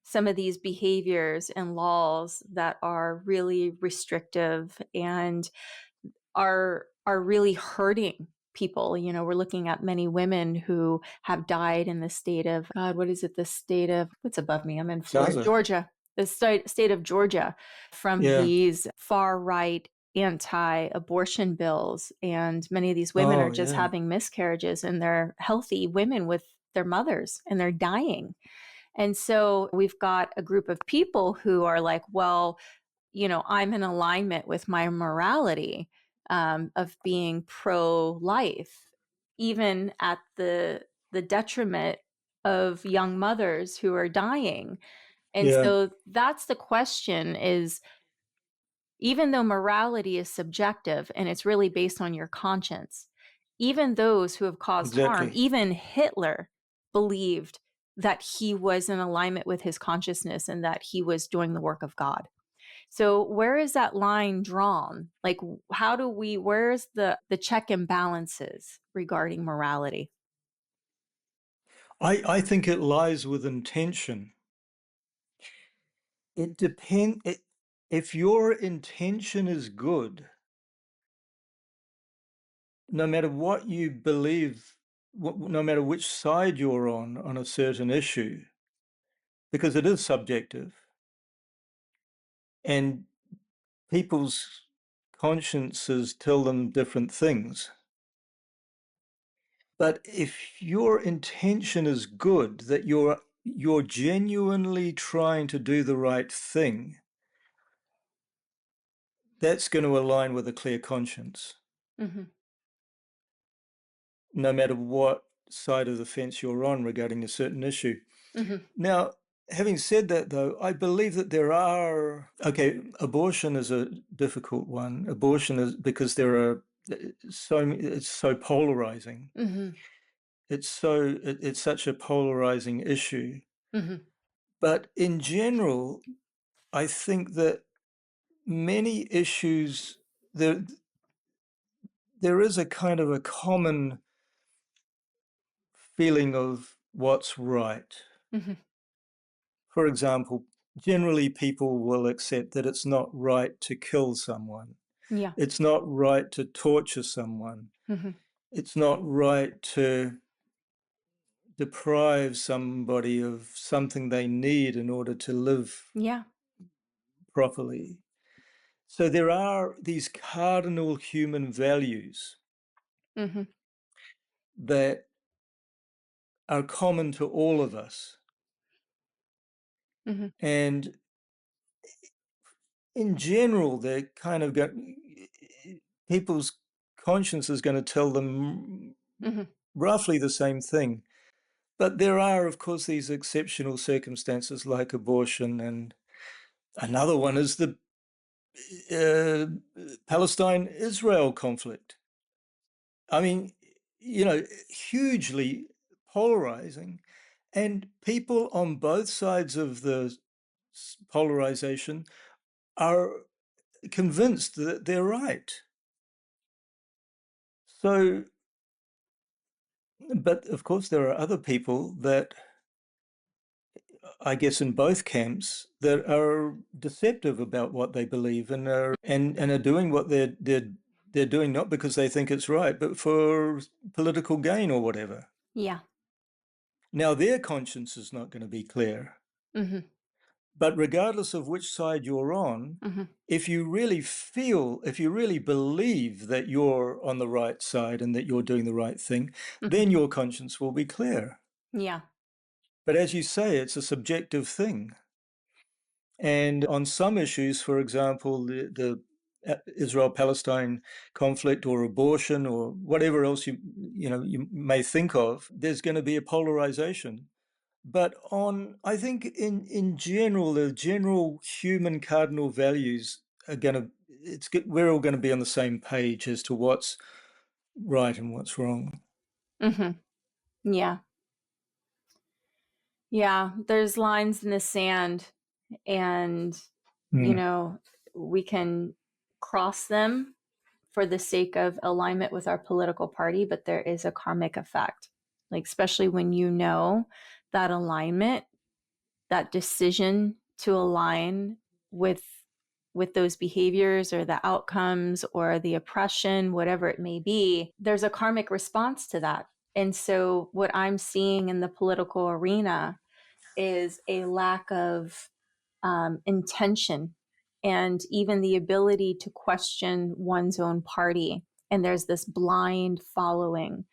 some of these behaviors and laws that are really restrictive and are really hurting people. We're looking at many women who have died in the state of, God, what is it? The state of, what's above me? I'm in Florida, Gaza. Georgia, the state of Georgia, from Yeah. these far right anti-abortion bills. And many of these women are Oh, just yeah. having miscarriages, and they're healthy women with their mothers, and they're dying. And so we've got a group of people who are like, well, I'm in alignment with my morality of being pro-life, even at the detriment of young mothers who are dying. And Yeah. so that's the question: is, even though morality is subjective and it's really based on your conscience, even those who have caused harm, Exactly. even Hitler believed that he was in alignment with his consciousness and that he was doing the work of God. So where is that line drawn? Like, where's the check and balances regarding morality? I think it lies with intention. It depends. If your intention is good, no matter what you believe, no matter which side you're on a certain issue, because it is subjective, and people's consciences tell them different things. But if your intention is good, that you're genuinely trying to do the right thing, that's going to align with a clear conscience, Mm-hmm. no matter what side of the fence you're on regarding a certain issue. Mm-hmm. Now, having said that, though, I believe that abortion is a difficult one. Abortion is because it's so polarizing. Mm-hmm. It's such a polarizing issue. Mm-hmm. But in general, I think that many issues, there is a kind of a common feeling of what's right. Mm-hmm. For example, generally people will accept that it's not right to kill someone. Yeah. It's not right to torture someone. Mm-hmm. It's not right to deprive somebody of something they need in order to live Yeah. properly. So there are these cardinal human values Mm-hmm. that are common to all of us. Mm-hmm. And in general, they're kind of got people's conscience is going to tell them Mm-hmm. roughly the same thing. But there are, of course, these exceptional circumstances like abortion, and another one is the Palestine-Israel conflict. I mean, hugely polarizing, and people on both sides of the polarization are convinced that they're right. So, but of course, there are other people that, I guess, in both camps, that are deceptive about what they believe and are doing what they're doing not because they think it's right, but for political gain or whatever. Yeah. Now, their conscience is not going to be clear. Mm-hmm. But regardless of which side you're on, Mm-hmm. if you really believe that you're on the right side and that you're doing the right thing, then your conscience will be clear. Yeah. But as you say, it's a subjective thing. And on some issues, for example, the Israel-Palestine conflict or abortion or whatever else you may think of, there's going to be a polarization. But I think in general, the general human cardinal values are we're all going to be on the same page as to what's right and what's wrong. Mm-hmm. Yeah. Yeah. There's lines in the sand, and, we can cross them for the sake of alignment with our political party, but there is a karmic effect. Like, especially when that alignment, that decision to align with those behaviors or the outcomes or the oppression, whatever it may be, there's a karmic response to that. And so what I'm seeing in the political arena is a lack of intention and even the ability to question one's own party. And there's this blind following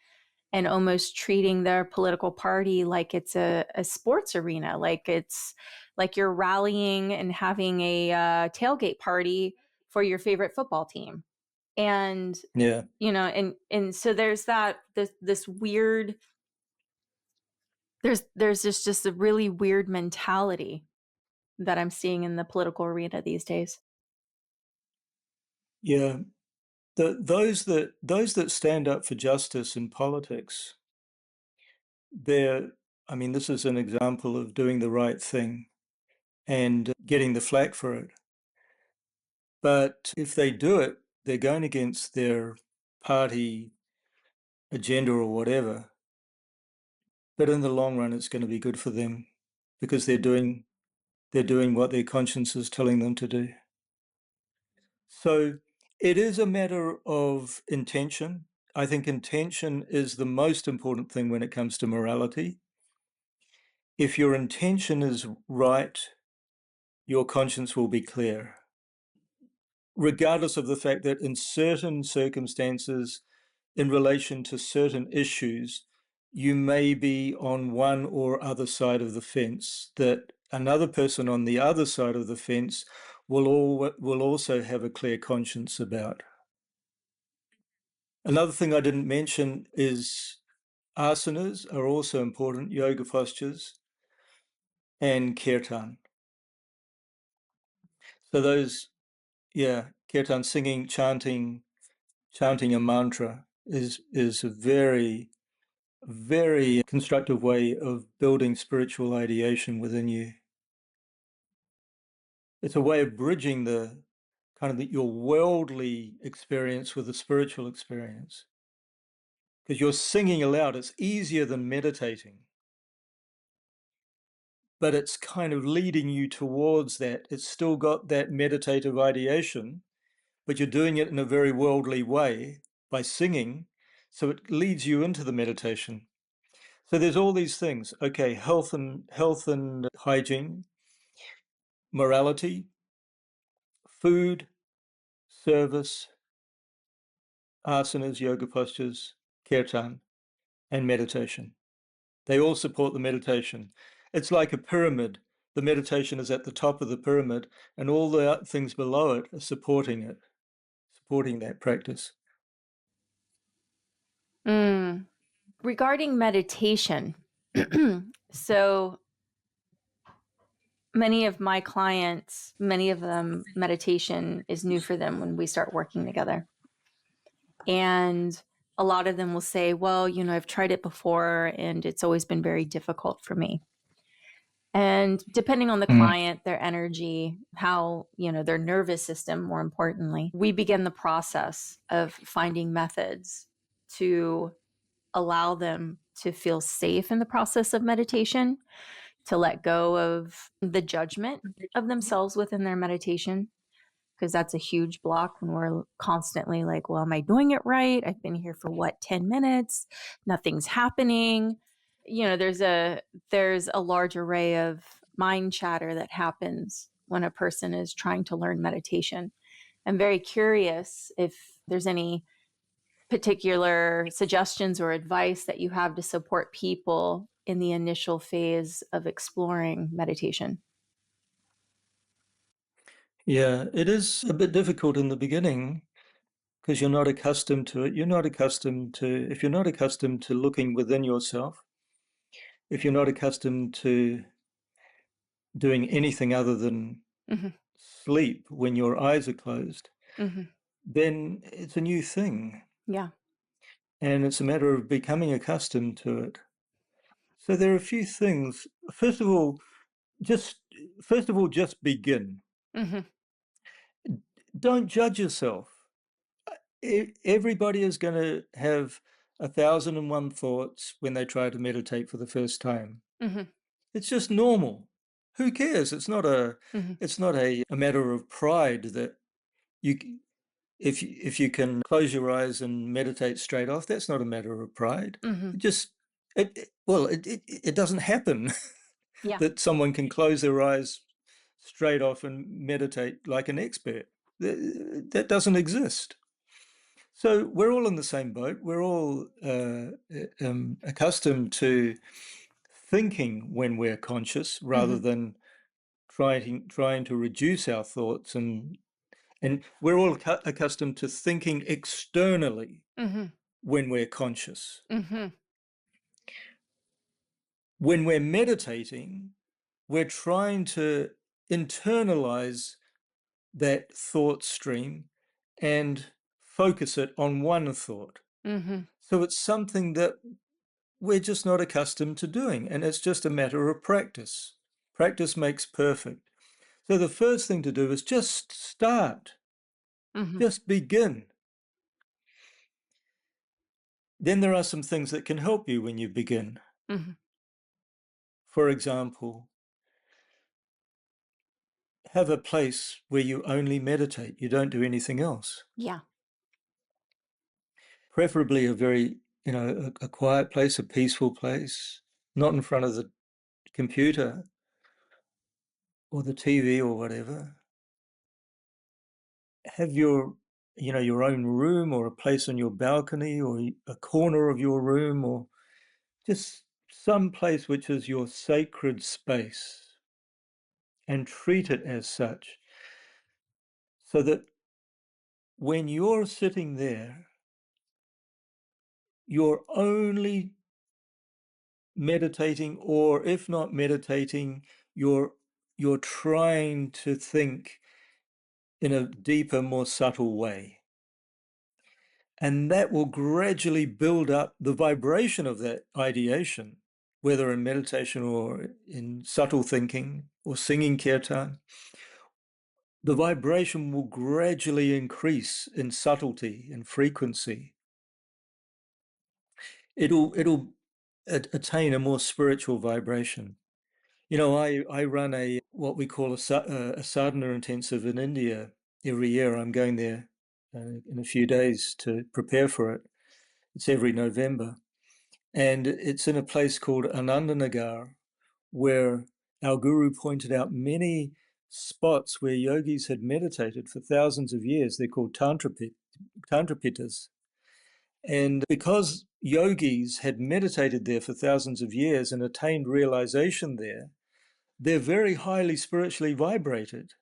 and almost treating their political party like it's a sports arena, like it's like you're rallying and having a tailgate party for your favorite football team. And, Yeah. And so there's this weird, there's just a really weird mentality that I'm seeing in the political arena these days. Yeah. Those that stand up for justice in politics, this is an example of doing the right thing and getting the flack for it. But if they do it, they're going against their party agenda or whatever. But in the long run, it's going to be good for them because they're doing what their conscience is telling them to do. So it is a matter of intention. I think intention is the most important thing when it comes to morality. If your intention is right, your conscience will be clear, regardless of the fact that in certain circumstances, in relation to certain issues, you may be on one or other side of the fence that another person on the other side of the fence will also have a clear conscience about. Another thing I didn't mention is asanas are also important, yoga postures, and kirtan. So kirtan, singing, chanting a mantra is a very, very constructive way of building spiritual ideation within you. It's a way of bridging the kind of your worldly experience with the spiritual experience. Because you're singing aloud, it's easier than meditating. But it's kind of leading you towards that. It's still got that meditative ideation, but you're doing it in a very worldly way by singing. So it leads you into the meditation. So there's all these things. Okay, health and hygiene, morality, food, service, asanas, yoga postures, kirtan, and meditation. They all support the meditation. It's like a pyramid. The meditation is at the top of the pyramid, and all the things below it are supporting that practice. Regarding meditation, so many of my clients, many of them, meditation is new for them when we start working together. And a lot of them will say, well, I've tried it before and it's always been very difficult for me. And depending on the client, their energy, how, their nervous system, more importantly, we begin the process of finding methods to allow them to feel safe in the process of meditation, to let go of the judgment of themselves within their meditation, because that's a huge block when we're constantly like, well, am I doing it right? I've been here for 10 minutes? Nothing's happening. There's a large array of mind chatter that happens when a person is trying to learn meditation. I'm very curious if there's any particular suggestions or advice that you have to support people in the initial phase of exploring meditation. Yeah, it is a bit difficult in the beginning because you're not accustomed to it. If you're not accustomed to looking within yourself, if you're not accustomed to doing anything other than sleep when your eyes are closed, then it's a new thing. Yeah. And it's a matter of becoming accustomed to it. So there are a few things. First of all, just begin. Don't judge yourself. Everybody is going to have 1,001 thoughts when they try to meditate for the first time. It's just normal. Who cares? It's not a matter of pride that if you can close your eyes and meditate straight off, that's not a matter of pride. It doesn't happen that someone can close their eyes straight off and meditate like an expert. That doesn't exist. So we're all in the same boat. We're all accustomed to thinking when we're conscious rather than trying to reduce our thoughts, and we're all accustomed to thinking externally when we're conscious. When we're meditating, we're trying to internalize that thought stream and focus it on one thought. So it's something that we're just not accustomed to doing, and it's just a matter of practice. Practice makes perfect. So the first thing to do is just start. Just begin. Then there are some things that can help you when you begin. For example, have a place where you only meditate. You don't do anything else. Yeah. Preferably a very, a quiet place, a peaceful place, not in front of the computer or the TV or whatever. Have your own room or a place on your balcony or a corner of your room, or just some place which is your sacred space, and treat it as such, so that when you're sitting there, you're only meditating, or if not meditating, you're trying to think in a deeper, more subtle way. And that will gradually build up the vibration of that ideation, whether in meditation or in subtle thinking or singing kirtan. The vibration will gradually increase in subtlety and frequency. It'll attain a more spiritual vibration. I run what we call a sadhana intensive in India every year. I'm going there in a few days to prepare for it. It's every November. And it's in a place called Ananda Marga, where our guru pointed out many spots where yogis had meditated for thousands of years. They're called tantrapitas. And because yogis had meditated there for thousands of years and attained realization there, they're very highly spiritually vibrated.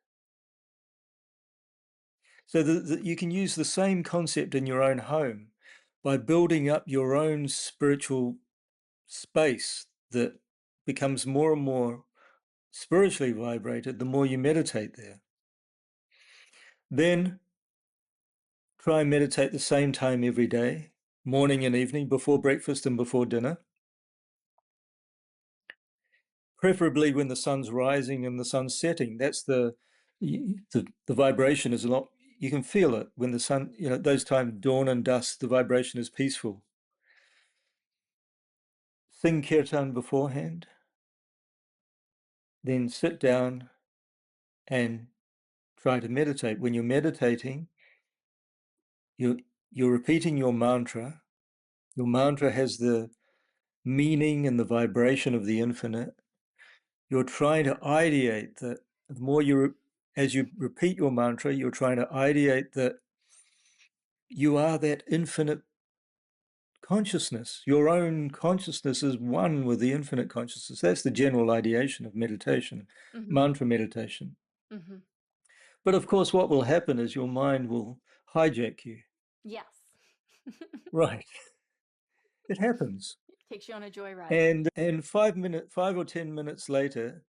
So that you can use the same concept in your own home by building up your own spiritual space that becomes more and more spiritually vibrated the more you meditate there. Then try and meditate the same time every day. morning and evening, before breakfast and before dinner. Preferably when the sun's rising and the sun's setting. That's the vibration is a lot, you can feel it when the sun, those times, dawn and dusk, the vibration is peaceful. Sing Kirtan beforehand, then sit down and try to meditate. When you're meditating, you're repeating your mantra. Your mantra has the meaning and the vibration of the infinite. You're trying to ideate that the more as you repeat your mantra, you're trying to ideate that you are that infinite consciousness. Your own consciousness is one with the infinite consciousness. That's the general ideation of meditation, mantra meditation. But of course, what will happen is your mind will hijack you. Yes. Right. It happens. It takes you on a joyride. And 5 or 10 minutes later,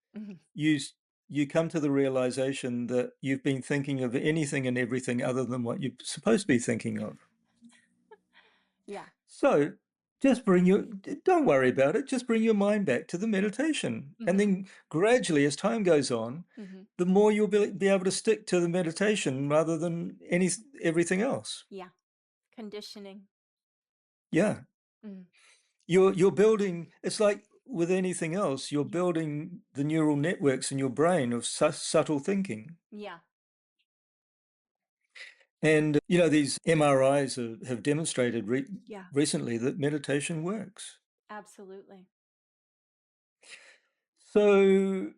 you come to the realization that you've been thinking of anything and everything other than what you're supposed to be thinking of. Yeah. So just don't worry about it, just bring your mind back to the meditation. And then gradually, as time goes on, the more you'll be able to stick to the meditation rather than everything else. Yeah. Conditioning. Yeah. You're building, it's like with anything else, you're building the neural networks in your brain of subtle thinking. Yeah. And, these MRIs have demonstrated recently that meditation works. Absolutely. So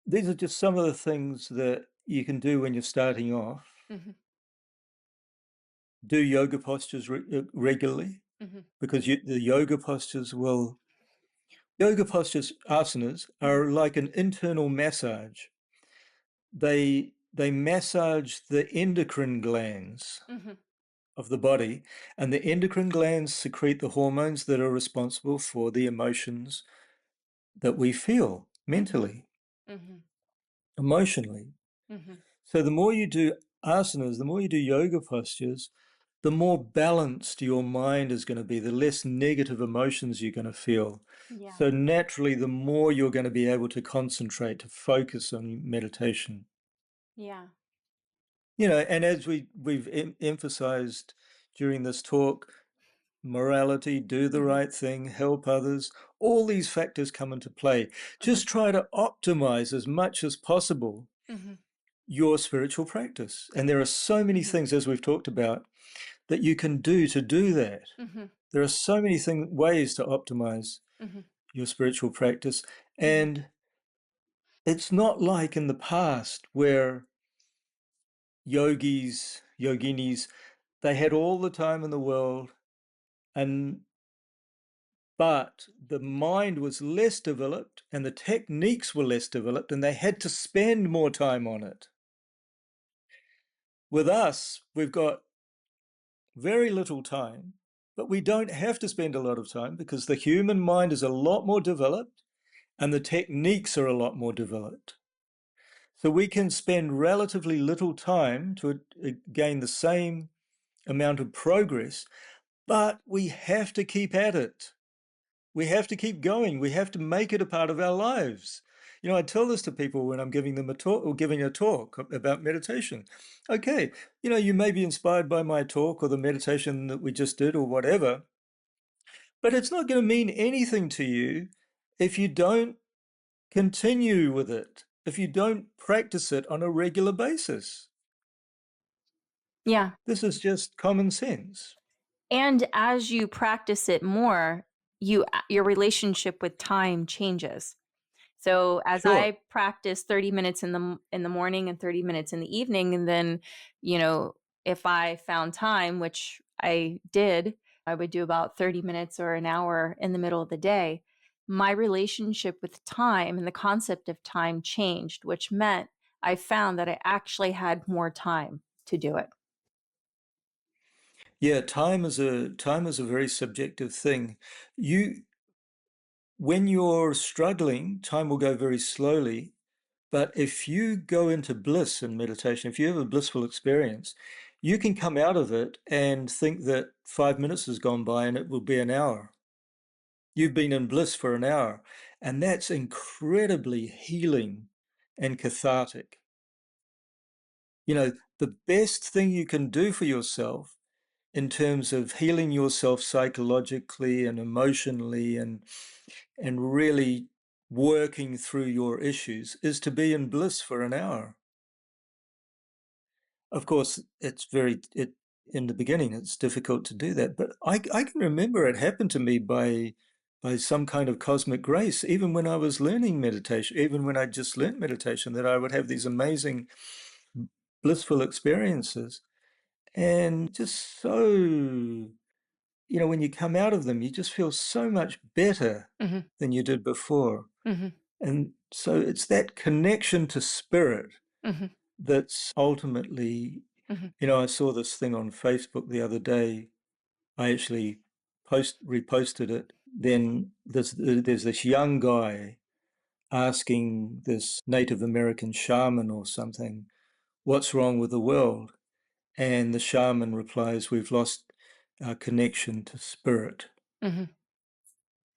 these are just some of the things that you can do when you're starting off. Do yoga postures regularly, because the yoga postures, asanas, are like an internal massage. They massage the endocrine glands of the body, and the endocrine glands secrete the hormones that are responsible for the emotions that we feel mentally, emotionally. So the more you do asanas, the more you do yoga postures, the more balanced your mind is going to be, the less negative emotions you're going to feel. Yeah. So naturally, the more you're going to be able to concentrate, to focus on meditation. Yeah. And as we've emphasized during this talk, morality, do the right thing, help others, all these factors come into play. Just try to optimize as much as possible your spiritual practice. And there are so many things, as we've talked about, that you can do to do that. There are so many ways to optimize your spiritual practice. And it's not like in the past where yogis, yoginis, they had all the time in the world, but the mind was less developed and the techniques were less developed, and they had to spend more time on it. With us, we've got very little time, but we don't have to spend a lot of time because the human mind is a lot more developed and the techniques are a lot more developed. So we can spend relatively little time to gain the same amount of progress, but we have to keep at it. We have to keep going. We have to make it a part of our lives. I tell this to people when I'm giving them a talk or giving a talk about meditation. Okay, you may be inspired by my talk or the meditation that we just did or whatever, but it's not going to mean anything to you if you don't continue with it, if you don't practice it on a regular basis. Yeah. This is just common sense. And as you practice it more, your relationship with time changes. So as I practice 30 minutes in the morning and 30 minutes in the evening, and then, if I found time, which I did, I would do about 30 minutes or an hour in the middle of the day. My relationship with time and the concept of time changed, which meant I found that I actually had more time to do it. Yeah, time is a very subjective thing. When you're struggling, time will go very slowly. But if you go into bliss in meditation, if you have a blissful experience, you can come out of it and think that 5 minutes has gone by and it will be an hour. You've been in bliss for an hour, and that's incredibly healing and cathartic. The best thing you can do for yourself in terms of healing yourself psychologically and emotionally and really working through your issues is to be in bliss for an hour. Of course, in the beginning, it's difficult to do that, but I can remember it happened to me by some kind of cosmic grace, even when I was learning meditation, even when I just learned meditation, that I would have these amazing blissful experiences. And just so, when you come out of them, you just feel so much better than you did before. And so it's that connection to spirit that's ultimately, I saw this thing on Facebook the other day. I actually reposted it. Then there's this young guy asking this Native American shaman or something, what's wrong with the world? And the shaman replies, we've lost our connection to spirit.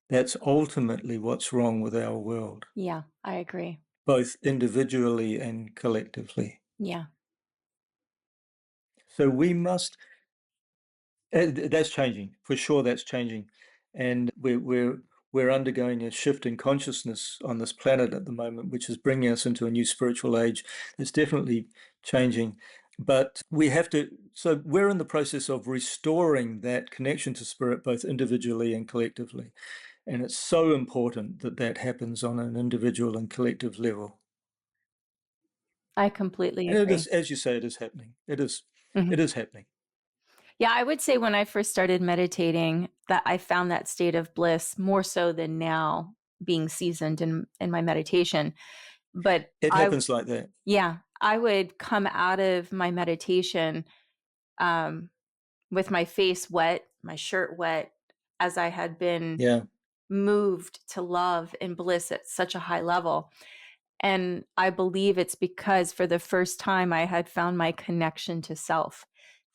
That's ultimately what's wrong with our world. Yeah, I agree. Both individually and collectively. Yeah. So we must, that's changing, for sure that's changing. And we're undergoing a shift in consciousness on this planet at the moment, which is bringing us into a new spiritual age. It's definitely changing. But so we're in the process of restoring that connection to spirit, both individually and collectively. And it's so important that that happens on an individual and collective level. I completely And it agree. is, as you say, it is happening. It is happening. Yeah, I would say when I first started meditating that I found that state of bliss more so than now, being seasoned in my meditation. But It happens like that. Yeah, I would come out of my meditation with my face wet, my shirt wet, as I had been moved to love and bliss at such a high level. And I believe it's because for the first time I had found my connection to self,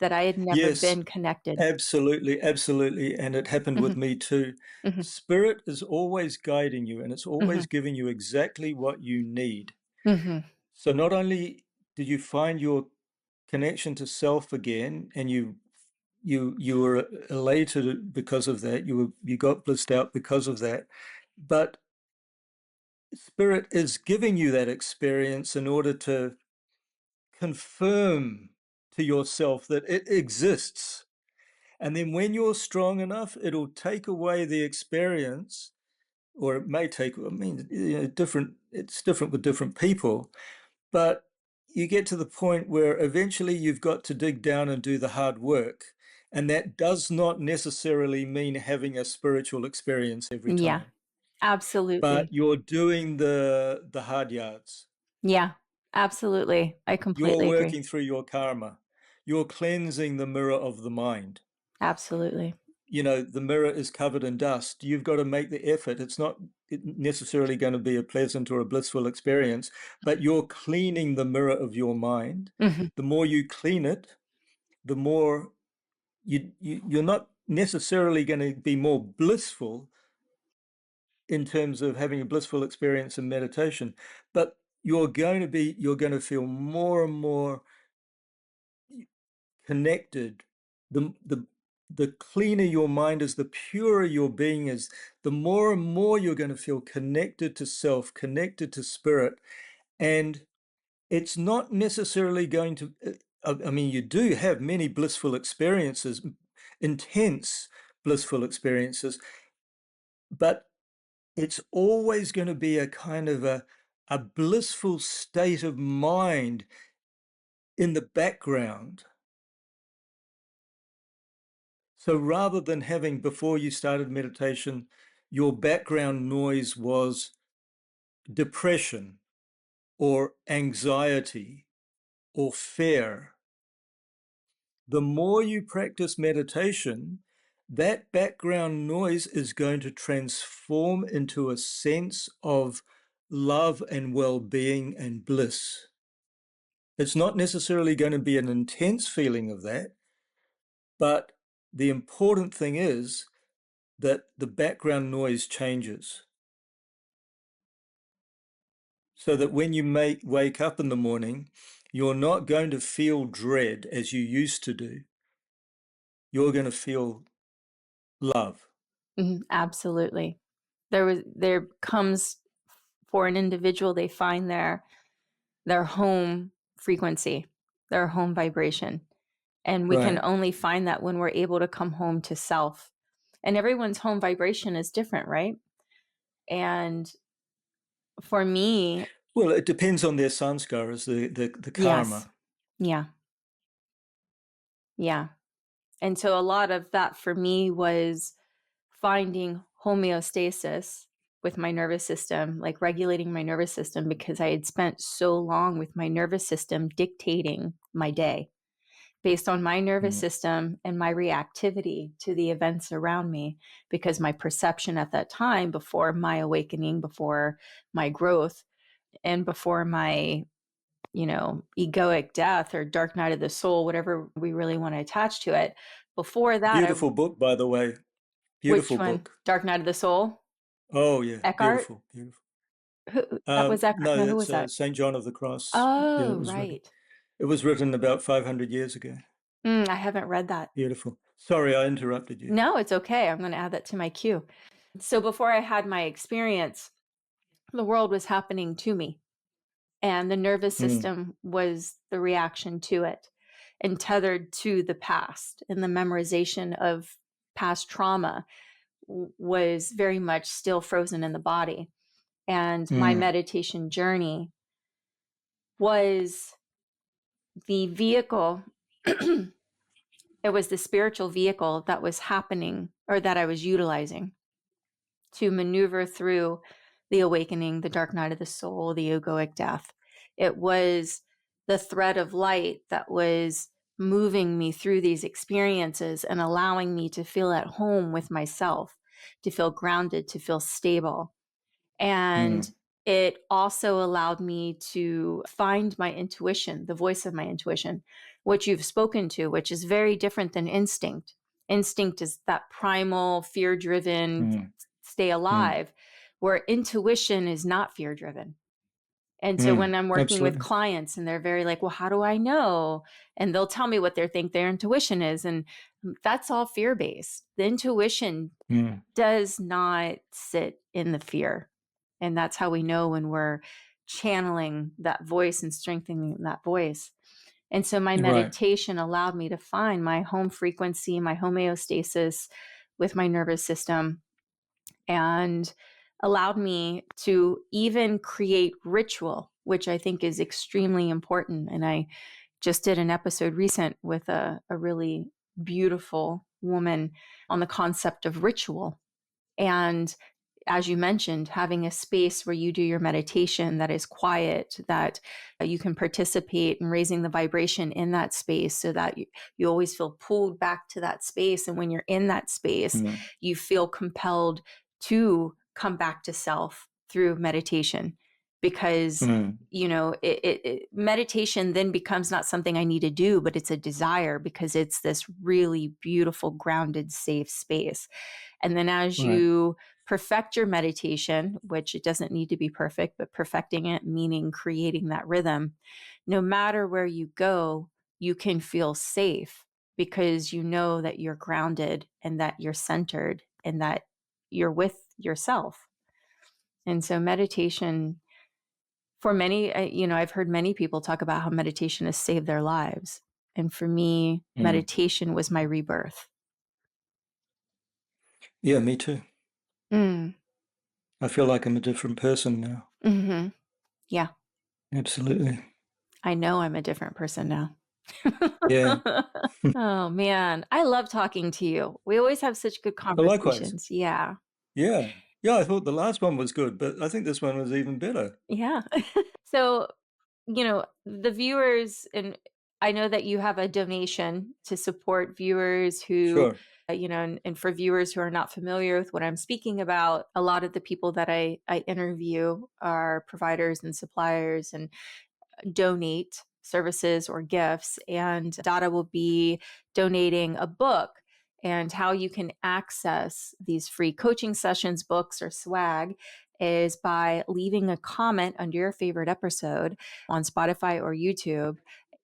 that I had never been connected. Absolutely, absolutely. And it happened with me too. Spirit is always guiding you, and it's always giving you exactly what you need. So not only did you find your connection to self again, and you were elated because of that, you got blissed out because of that, but Spirit is giving you that experience in order to confirm to yourself that it exists. And then when you're strong enough, it'll take away the experience, or it may take, it's different with different people, but you get to the point where eventually you've got to dig down and do the hard work. And that does not necessarily mean having a spiritual experience every time. Yeah, absolutely. But you're doing the hard yards. Yeah, absolutely. I completely You're agree. working through your karma. You're cleansing the mirror of the mind. Absolutely. The mirror is covered in dust. You've got to make the effort. It's not necessarily going to be a pleasant or a blissful experience, but you're cleaning the mirror of your mind. The more you clean it, the more you're not necessarily going to be more blissful in terms of having a blissful experience in meditation, but you're going to feel more and more connected. The cleaner your mind is, the purer your being is, the more and more you're going to feel connected to self, connected to spirit. And it's not necessarily going to, you do have many blissful experiences, intense blissful experiences, but it's always going to be a kind of a blissful state of mind in the background. So rather than having, before you started meditation, your background noise was depression or anxiety or fear, the more you practice meditation, that background noise is going to transform into a sense of love and well-being and bliss. It's not necessarily going to be an intense feeling of that, but the important thing is that the background noise changes. So that when you wake up in the morning, you're not going to feel dread as you used to do. You're going to feel love. Absolutely. There comes for an individual, they find their home frequency, their home vibration. And we can only find that when we're able to come home to self. And everyone's home vibration is different, right? And for me, well, it depends on their sanskaras, the karma. Yes. Yeah. And so a lot of that for me was finding homeostasis with my nervous system, like regulating my nervous system, because I had spent so long with my nervous system dictating my day based on my nervous system and my reactivity to the events around me, because my perception at that time, before my awakening, before my growth, and before my egoic death or dark night of the soul, whatever we really want to attach to it. Before that, Beautiful book, by the way. Beautiful which one? book. Dark Night of the Soul? Oh, yeah. Eckhart? Beautiful. That was Eckhart. No, Who that's was that? St. John of the Cross. Yeah, Oh, right. It was written about 500 years ago. I haven't read that. Beautiful. Sorry, I interrupted you. No, it's okay. I'm going to add that to my queue. So before I had my experience, the world was happening to me, and the nervous system was the reaction to it, and tethered to the past, and the memorization of past trauma was very much still frozen in the body. And my meditation journey was the vehicle. It was the spiritual vehicle that was happening, or that I was utilizing to maneuver through the awakening, the dark night of the soul, the egoic death. It was the thread of light that was moving me through these experiences and allowing me to feel at home with myself, to feel grounded, to feel stable. And it also allowed me to find my intuition, the voice of my intuition, which you've spoken to, which is very different than instinct. Instinct is that primal, fear-driven, stay alive, where intuition is not fear-driven. And so when I'm working with clients and they're very like, well, how do I know? And they'll tell me what they think their intuition is. And that's all fear-based. The intuition does not sit in the fear. And that's how we know when we're channeling that voice and strengthening that voice. And so my meditation allowed me to find my home frequency, my homeostasis with my nervous system, and allowed me to even create ritual, which I think is extremely important. And I just did an episode recent with a really beautiful woman on the concept of ritual. And as you mentioned, having a space where you do your meditation that is quiet, that you can participate in raising the vibration in that space, so that you always feel pulled back to that space. And when you're in that space, you feel compelled to come back to self through meditation, because meditation then becomes not something I need to do, but it's a desire, because it's this really beautiful, grounded, safe space. And then as you perfect your meditation, which it doesn't need to be perfect, but perfecting it, meaning creating that rhythm, no matter where you go, you can feel safe, because you know that you're grounded and that you're centered and that you're with yourself. And so meditation, for many, I've heard many people talk about how meditation has saved their lives. And for me, meditation was my rebirth. Yeah, me too. I feel like I'm a different person now. Yeah. Absolutely. I know I'm a different person now. Yeah. Oh, man. I love talking to you. We always have such good conversations. Likewise. Yeah. Yeah. Yeah, I thought the last one was good, but I think this one was even better. Yeah. So, the viewers, and I know that you have a donation to support viewers who, and for viewers who are not familiar with what I'm speaking about, a lot of the people that I interview are providers and suppliers and donate services or gifts. And Dada will be donating a book. And how you can access these free coaching sessions, books, or swag is by leaving a comment under your favorite episode on Spotify or YouTube,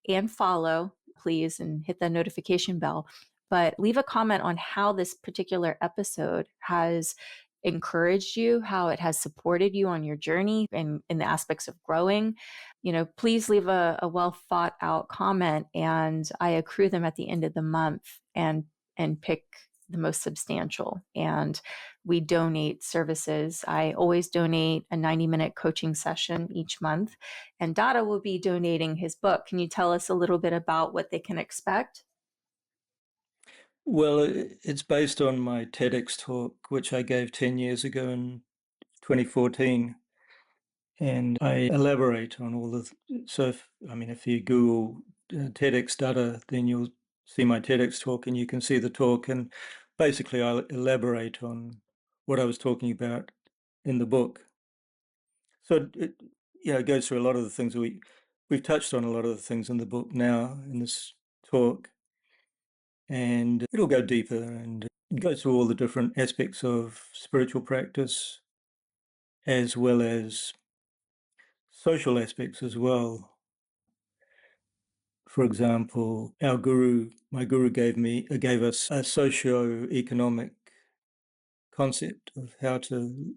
and follow, please, and hit the notification bell. But leave a comment on how this particular episode has encouraged you, how it has supported you on your journey and in the aspects of growing. Please leave a well thought out comment, and I accrue them at the end of the month and pick the most substantial. And we donate services. I always donate a 90-minute coaching session each month. And Dada will be donating his book. Can you tell us a little bit about what they can expect? Well, it's based on my TEDx talk, which I gave 10 years ago in 2014. And I elaborate on all the. So, if you Google TEDx Dada, then you'll see my TEDx talk and you can see the talk. And basically, I'll elaborate on what I was talking about in the book. So, it goes through a lot of the things we've touched on, a lot of the things in the book now in this talk. And it'll go deeper and go through all the different aspects of spiritual practice as well as social aspects as well. For example, my guru gave us a socio-economic concept of how to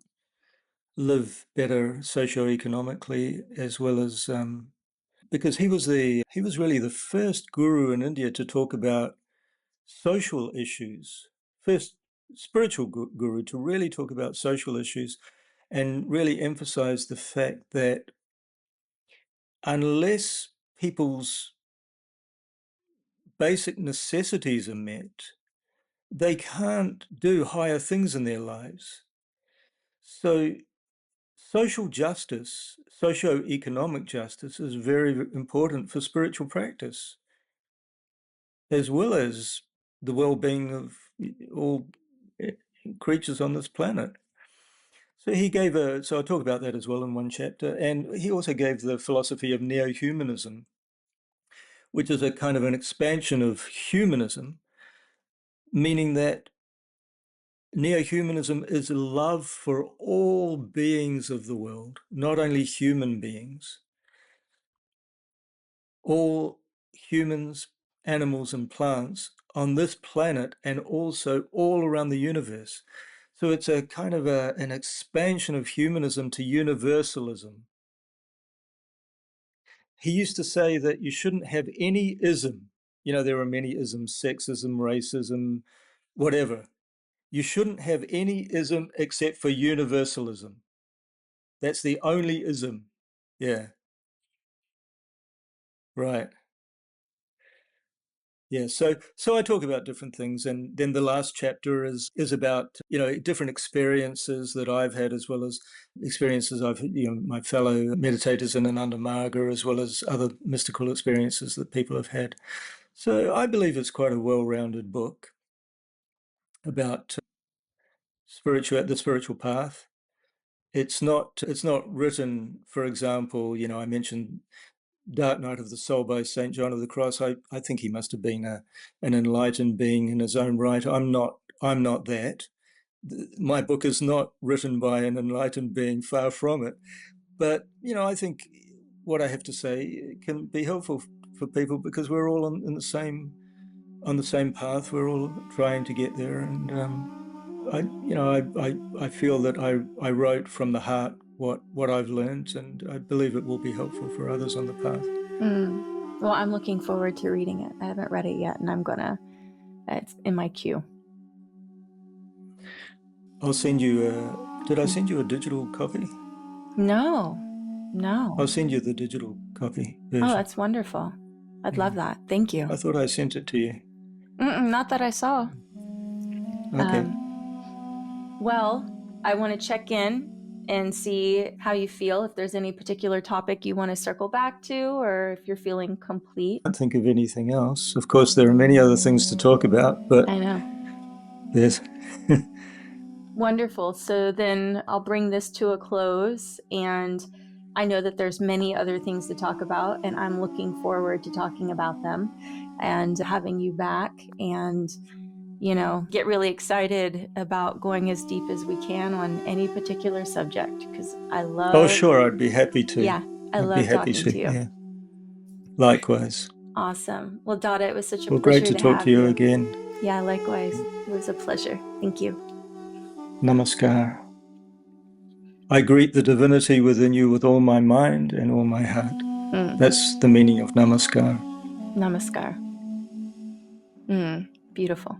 live better socio-economically, as well as because he was really the first guru in India to talk about social issues, first spiritual guru to really talk about social issues and really emphasize the fact that unless people's basic necessities are met, they can't do higher things in their lives. So social justice, socio-economic justice is very important for spiritual practice, as well as the well-being of all creatures on this planet. So so I talk about that as well in one chapter. And he also gave the philosophy of neo-humanism, which is a kind of an expansion of humanism, meaning that neo-humanism is love for all beings of the world, not only human beings, all humans, animals, and plants on this planet, and also all around the universe. So it's a kind of an expansion of humanism to universalism. He used to say that you shouldn't have any ism. There are many isms: sexism, racism, whatever. You shouldn't have any ism except for universalism. That's the only ism. Yeah. Right. Yeah. So I talk about different things, and then the last chapter is about different experiences that I've had, as well as experiences my fellow meditators in Ananda Marga, as well as other mystical experiences that people have had. So I believe it's quite a well-rounded book about the spiritual path. It's not written, for example, I mentioned Dark Night of the Soul by St. John of the Cross. I think he must have been an enlightened being in his own right. I'm not that. My book is not written by an enlightened being, far from it. But, I think what I have to say can be helpful for people, because we're all on the same path. We're all trying to get there. And I feel that I wrote from the heart what I've learned, and I believe it will be helpful for others on the path. Well, I'm looking forward to reading it. I haven't read it yet, and it's in my queue. I'll send you did I send you a digital copy? No. I'll send you the digital copy version. Oh, that's wonderful. I'd love that. Thank you. I thought I sent it to you. Not that I saw. Okay. Well, I want to check in and see how you feel, if there's any particular topic you want to circle back to, or if you're feeling complete. I can't think of anything else. Of course, there are many other things to talk about, but I know. There's Wonderful. So then I'll bring this to a close, and I know that there's many other things to talk about, and I'm looking forward to talking about them and having you back. And get really excited about going as deep as we can on any particular subject, because I love... Oh, sure, I'd be happy to. Yeah, I'd be love happy talking to you. Yeah. Likewise. Awesome. Well, Dada, it was such a Well, pleasure great to talk have to you again. Yeah, likewise. It was a pleasure. Thank you. Namaskar. I greet the divinity within you with all my mind and all my heart. That's the meaning of Namaskar. Namaskar. Beautiful.